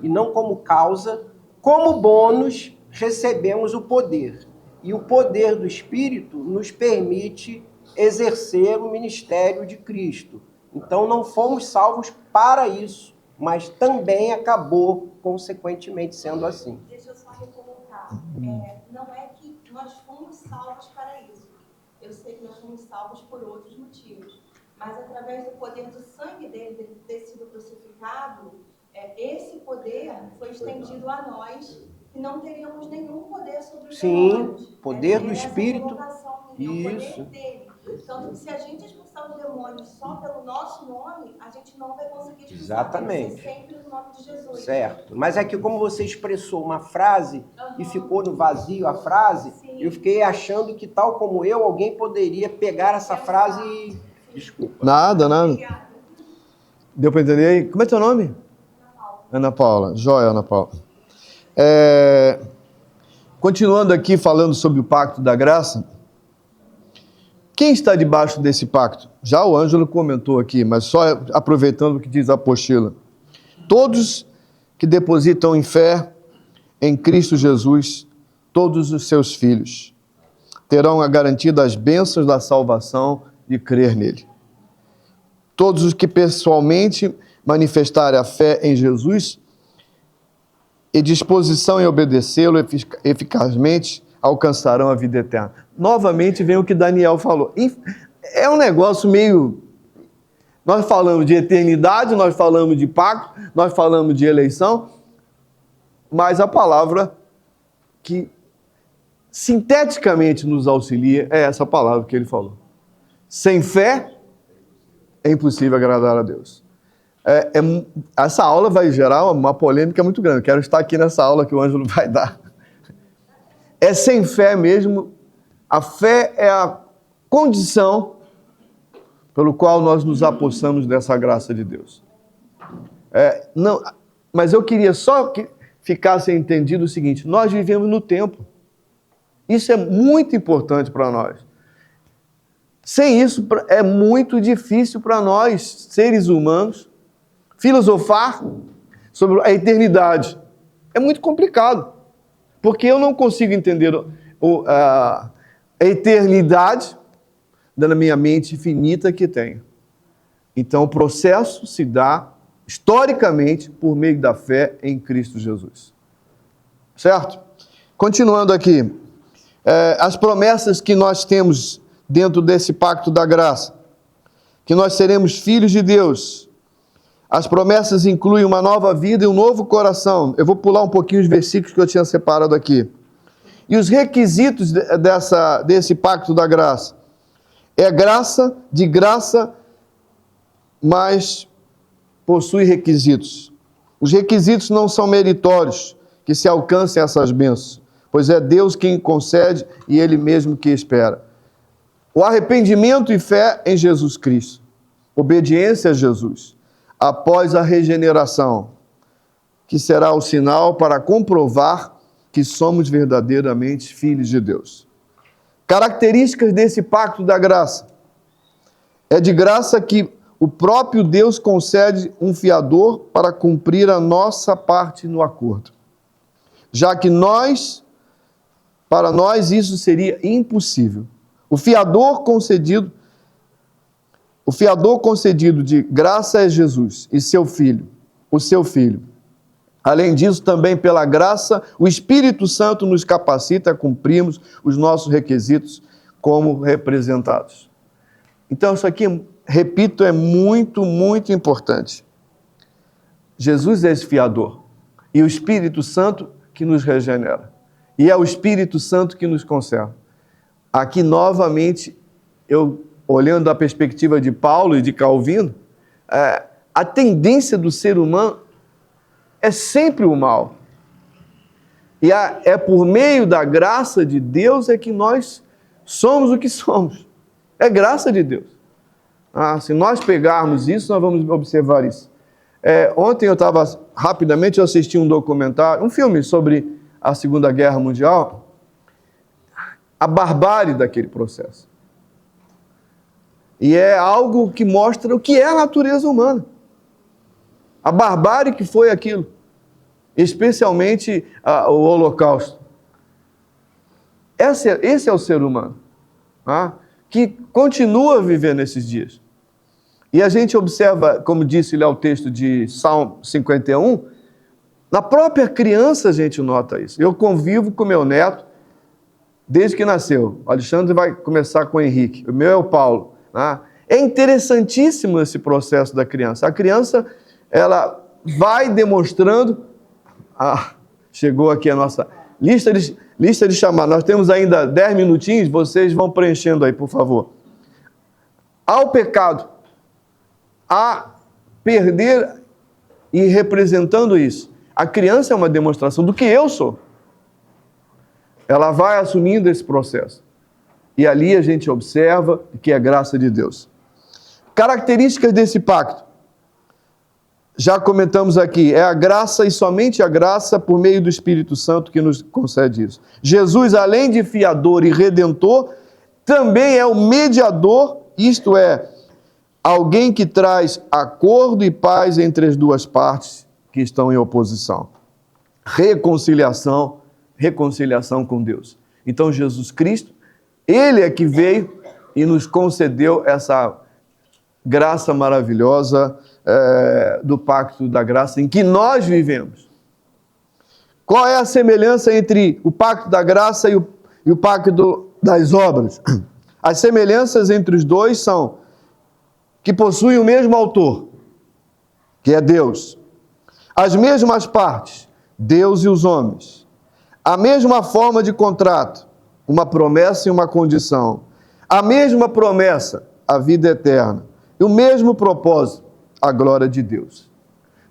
Speaker 2: e não como causa, como bônus recebemos o poder. E o poder do Espírito nos permite exercer o ministério de Cristo. Então não fomos salvos para isso, mas também acabou, consequentemente, sendo assim.
Speaker 5: Deixa eu só recolocar. Não é que nós fomos salvos para isso. Eu sei que nós fomos salvos por outros motivos. Mas através do poder do sangue dele ter sido crucificado, esse poder foi estendido a nós, que não teríamos nenhum poder sobre os demônios.
Speaker 2: Poder do Espírito.
Speaker 5: Isso. Poder dele. Tanto que se a gente expulsar os demônios só pelo nosso nome, a gente não vai conseguir expulsar.
Speaker 2: Exatamente.
Speaker 5: Sempre no nome de Jesus.
Speaker 2: Certo. Mas é que como você expressou uma frase e ficou no vazio a frase, eu fiquei achando que, tal como eu, alguém poderia pegar essa frase Desculpa.
Speaker 1: Nada. Deu para entender aí? Como é teu nome? Ana Paula. Joia, Ana Paula. Continuando aqui falando sobre o pacto da graça, quem está debaixo desse pacto? Já o Ângelo comentou aqui, mas só aproveitando o que diz a apostila. Todos que depositam em fé em Cristo Jesus, todos os seus filhos terão a garantia das bênçãos da salvação de crer nele. Todos os que pessoalmente manifestarem a fé em Jesus e disposição em obedecê-lo eficazmente, alcançarão a vida eterna. Novamente vem o que Daniel falou. É um negócio meio... Nós falamos de eternidade, nós falamos de pacto, nós falamos de eleição, mas a palavra que sinteticamente nos auxilia é essa palavra que ele falou. Sem fé, é impossível agradar a Deus. Essa aula vai gerar uma polêmica muito grande. Quero estar aqui nessa aula que o Ângelo vai dar. É sem fé mesmo. A fé é a condição pelo qual nós nos apossamos dessa graça de Deus. Mas eu queria só que ficasse entendido o seguinte: nós vivemos no tempo. Isso é muito importante para nós. Sem isso, é muito difícil para nós, seres humanos, filosofar sobre a eternidade. É muito complicado, porque eu não consigo entender a eternidade da minha mente finita que tenho. Então, o processo se dá, historicamente, por meio da fé em Cristo Jesus. Certo? Continuando aqui. As promessas que nós temos dentro desse pacto da graça, que nós seremos filhos de Deus. As promessas incluem uma nova vida e um novo coração. Eu vou pular um pouquinho os versículos que eu tinha separado aqui. E os requisitos desse pacto da graça. É graça, de graça, mas possui requisitos. Os requisitos não são meritórios, que se alcancem essas bênçãos, pois é Deus quem concede e Ele mesmo que espera. O arrependimento e fé em Jesus Cristo. Obediência a Jesus. Após a regeneração, que será o sinal para comprovar que somos verdadeiramente filhos de Deus. Características desse pacto da graça. É de graça que o próprio Deus concede um fiador para cumprir a nossa parte no acordo. Já que para nós isso seria impossível. O fiador concedido de graça é Jesus e seu Filho, o seu Filho. Além disso, também pela graça, o Espírito Santo nos capacita a cumprirmos os nossos requisitos como representados. Então, isso aqui, repito, é muito, muito importante. Jesus é esse fiador e o Espírito Santo que nos regenera. E é o Espírito Santo que nos conserva. Aqui, novamente, olhando da perspectiva de Paulo e de Calvino, a tendência do ser humano é sempre o mal. E é por meio da graça de Deus é que nós somos o que somos. É graça de Deus. Se nós pegarmos isso, nós vamos observar isso. Ontem rapidamente eu assisti um documentário, um filme sobre a Segunda Guerra Mundial, a barbárie daquele processo. E é algo que mostra o que é a natureza humana. A barbárie que foi aquilo. Especialmente o Holocausto. Esse é o ser humano. Que continua vivendo nesses dias. E a gente observa, como disse lá o texto de Salmo 51, na própria criança a gente nota isso. Eu convivo com meu neto desde que nasceu. O Alexandre vai começar com o Henrique. O meu é o Paulo. É interessantíssimo esse processo da criança. A criança, ela vai demonstrando... chegou aqui a nossa lista de chamar. Nós temos ainda 10 minutinhos, vocês vão preenchendo aí, por favor. Ao pecado, a perder e representando isso. A criança é uma demonstração do que eu sou. Ela vai assumindo esse processo. E ali a gente observa que é graça de Deus. Características desse pacto. Já comentamos aqui, é a graça e somente a graça por meio do Espírito Santo que nos concede isso. Jesus, além de fiador e redentor, também é o mediador, isto é, alguém que traz acordo e paz entre as duas partes que estão em oposição. Reconciliação com Deus. Então, Jesus Cristo, Ele é que veio e nos concedeu essa graça maravilhosa do pacto da graça em que nós vivemos. Qual é a semelhança entre o pacto da graça e o pacto das obras? As semelhanças entre os dois são que possuem o mesmo autor, que é Deus. As mesmas partes, Deus e os homens. A mesma forma de contrato, uma promessa e uma condição. A mesma promessa, a vida eterna. E o mesmo propósito, a glória de Deus.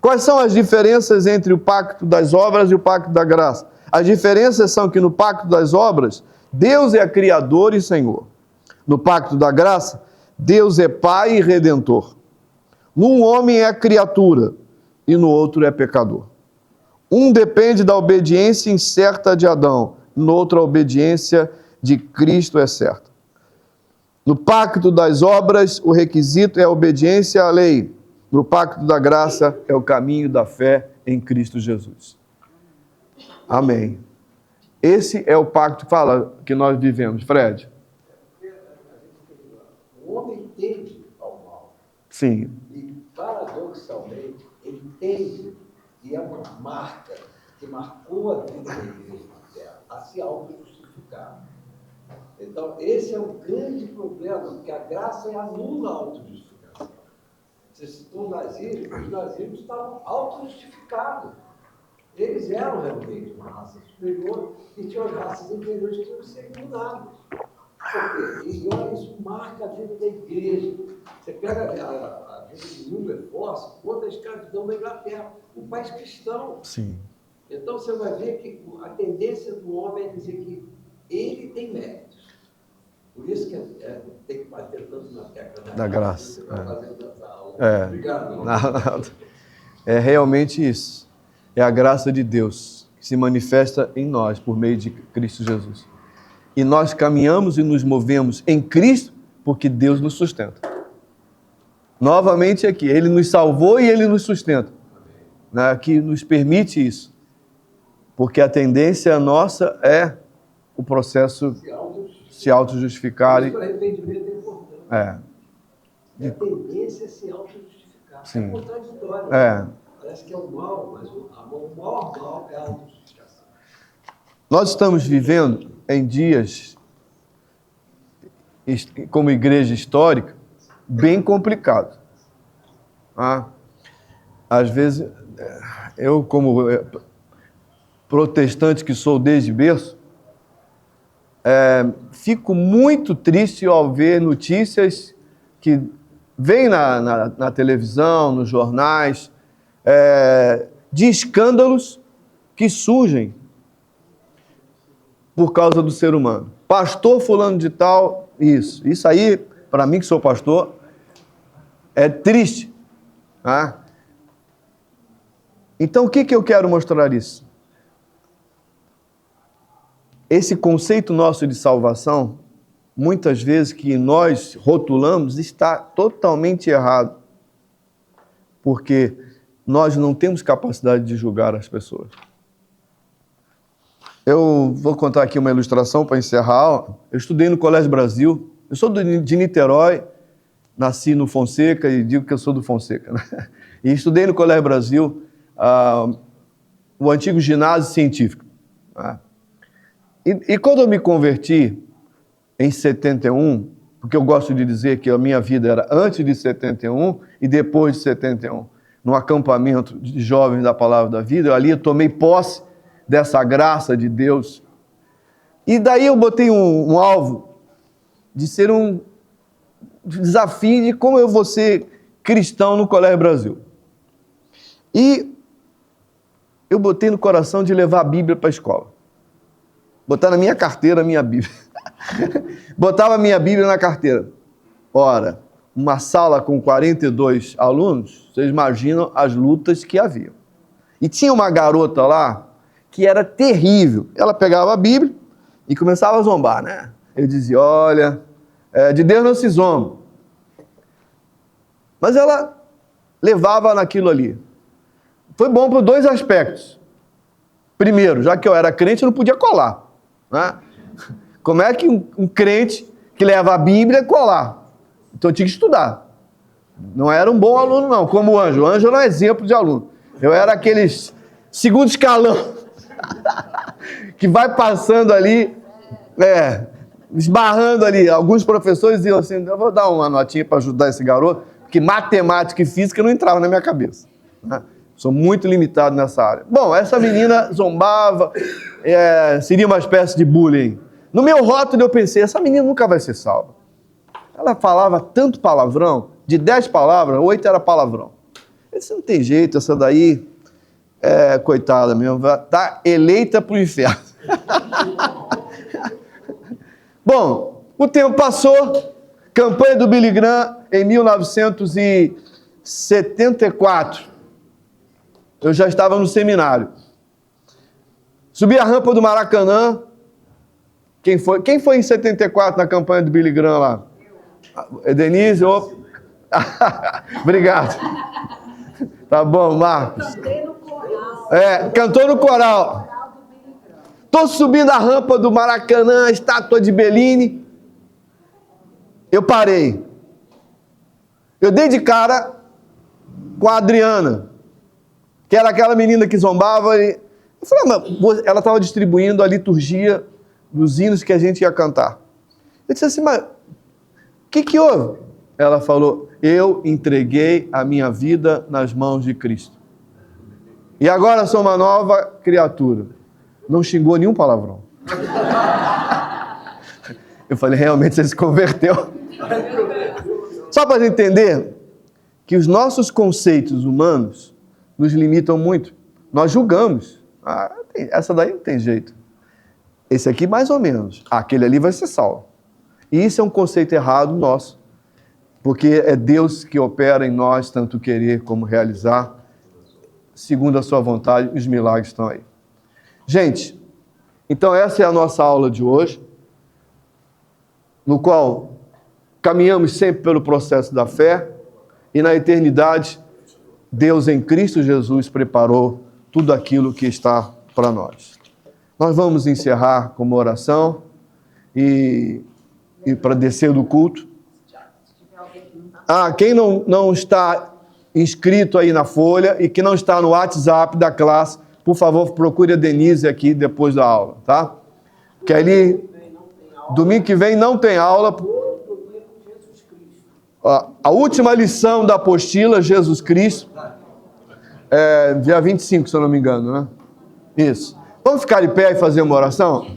Speaker 1: Quais são as diferenças entre o pacto das obras e o pacto da graça? As diferenças são que no pacto das obras, Deus é Criador e Senhor. No pacto da graça, Deus é Pai e Redentor. Num homem é criatura e no outro é pecador. Um depende da obediência incerta de Adão, no outro a obediência de Cristo é certa. No pacto das obras, o requisito é a obediência à lei. No pacto da graça, é o caminho da fé em Cristo Jesus. Amém. Esse é o pacto que nós vivemos. Fred?
Speaker 6: O homem tende ao mal.
Speaker 1: Sim.
Speaker 6: E, paradoxalmente, ele tende, e é uma marca que marcou a vida da igreja na Terra, a se auto-justificar. Então, esse é o grande problema, porque a graça anula a auto-justificação. Você citou os nazistas estavam auto-justificados. Eles eram realmente uma raça superior e tinham as raças inferiores que tinham que ser eliminadas. Por quê? E olha, isso marca a vida da igreja. Você pega a vida de Wilberforce contra a escravidão da Inglaterra, um país cristão.
Speaker 1: Sim.
Speaker 6: Então você vai ver que a tendência do homem é dizer que ele tem méritos. Por isso que tem que bater tanto na tecla
Speaker 1: da graça.
Speaker 6: Obrigado.
Speaker 1: É realmente isso. É a graça de Deus que se manifesta em nós por meio de Cristo Jesus. E nós caminhamos e nos movemos em Cristo porque Deus nos sustenta. Novamente aqui, Ele nos salvou e Ele nos sustenta. Né, que nos permite isso. Porque a tendência nossa é o processo se auto-justificar.
Speaker 6: Isso para arrependimento é importante. A tendência é se auto-justificar.
Speaker 1: Sim.
Speaker 6: É contraditório. Parece que é o mal, mas o maior mal é a auto-justificação.
Speaker 1: Nós estamos vivendo em dias, como igreja histórica, bem complicados. Às vezes, eu como protestante que sou desde berço, fico muito triste ao ver notícias que vêm na televisão, nos jornais, de escândalos que surgem por causa do ser humano. Pastor fulano de tal, isso aí, para mim que sou pastor, é triste. Então, o que eu quero mostrar isso? Esse conceito nosso de salvação, muitas vezes que nós rotulamos, está totalmente errado. Porque nós não temos capacidade de julgar as pessoas. Eu vou contar aqui uma ilustração para encerrar. Eu estudei no Colégio Brasil. Eu sou de Niterói, nasci no Fonseca e digo que eu sou do Fonseca. Né? E estudei no Colégio Brasil, o antigo ginásio científico. E quando eu me converti em 71, porque eu gosto de dizer que a minha vida era antes de 71 e depois de 71, num acampamento de jovens da Palavra da Vida, ali eu tomei posse dessa graça de Deus. E daí eu botei um alvo de ser um desafio de como eu vou ser cristão no Colégio Brasil. E eu botei no coração de levar a Bíblia para a escola. Botar na minha carteira a minha Bíblia. Botava a minha Bíblia na carteira. Ora, uma sala com 42 alunos, vocês imaginam as lutas que havia. E tinha uma garota lá que era terrível. Ela pegava a Bíblia e começava a zombar, né? Eu dizia, olha, de Deus não se zomba. Mas ela levava naquilo ali. Foi bom por 2 aspectos. Primeiro, já que eu era crente, eu não podia colar, né? Como é que um crente que leva a Bíblia colar? Então eu tinha que estudar. Não era um bom aluno, não, como o Ângelo. O Ângelo é um exemplo de aluno. Eu era aqueles segundo escalão que vai passando ali, esbarrando ali. Alguns professores diziam assim, eu vou dar uma notinha para ajudar esse garoto, porque matemática e física não entravam na minha cabeça, né? Sou muito limitado nessa área. Bom, essa menina zombava, seria uma espécie de bullying. No meu rótulo eu pensei, essa menina nunca vai ser salva. Ela falava tanto palavrão, de 10 palavras, 8 era palavrão. Eu disse, não tem jeito, essa daí, coitada mesmo, tá eleita para o inferno. Bom, o tempo passou, campanha do Billy Graham em 1974. Eu já estava no seminário. Subi a rampa do Maracanã. Quem foi em 74 na campanha do Billy Graham lá? Denise? Obrigado. Tá bom, Marcos. Cantou no coral. Estou subindo a rampa do Maracanã, a estátua de Bellini. Eu parei. Eu dei de cara com a Adriana, que era aquela menina que zombava. Eu falei, mas ela estava distribuindo a liturgia dos hinos que a gente ia cantar. Eu disse assim, mas o que houve? Ela falou, eu entreguei a minha vida nas mãos de Cristo. E agora sou uma nova criatura. Não xingou nenhum palavrão. Eu falei, realmente você se converteu. Só para entender que os nossos conceitos humanos nos limitam muito. Nós julgamos. Essa daí não tem jeito. Esse aqui mais ou menos. Aquele ali vai ser salvo. E isso é um conceito errado nosso. Porque é Deus que opera em nós, tanto querer como realizar. Segundo a sua vontade, os milagres estão aí. Gente, então essa é a nossa aula de hoje, no qual caminhamos sempre pelo processo da fé e na eternidade Deus em Cristo Jesus preparou tudo aquilo que está para nós. Nós vamos encerrar com uma oração e para descer do culto. Quem não está inscrito aí na folha e que não está no WhatsApp da classe, por favor, procure a Denise aqui depois da aula, tá? Que ali, domingo que vem não tem aula. A última lição da apostila, Jesus Cristo, dia 25, se eu não me engano, né? Isso. Vamos ficar de pé e fazer uma oração?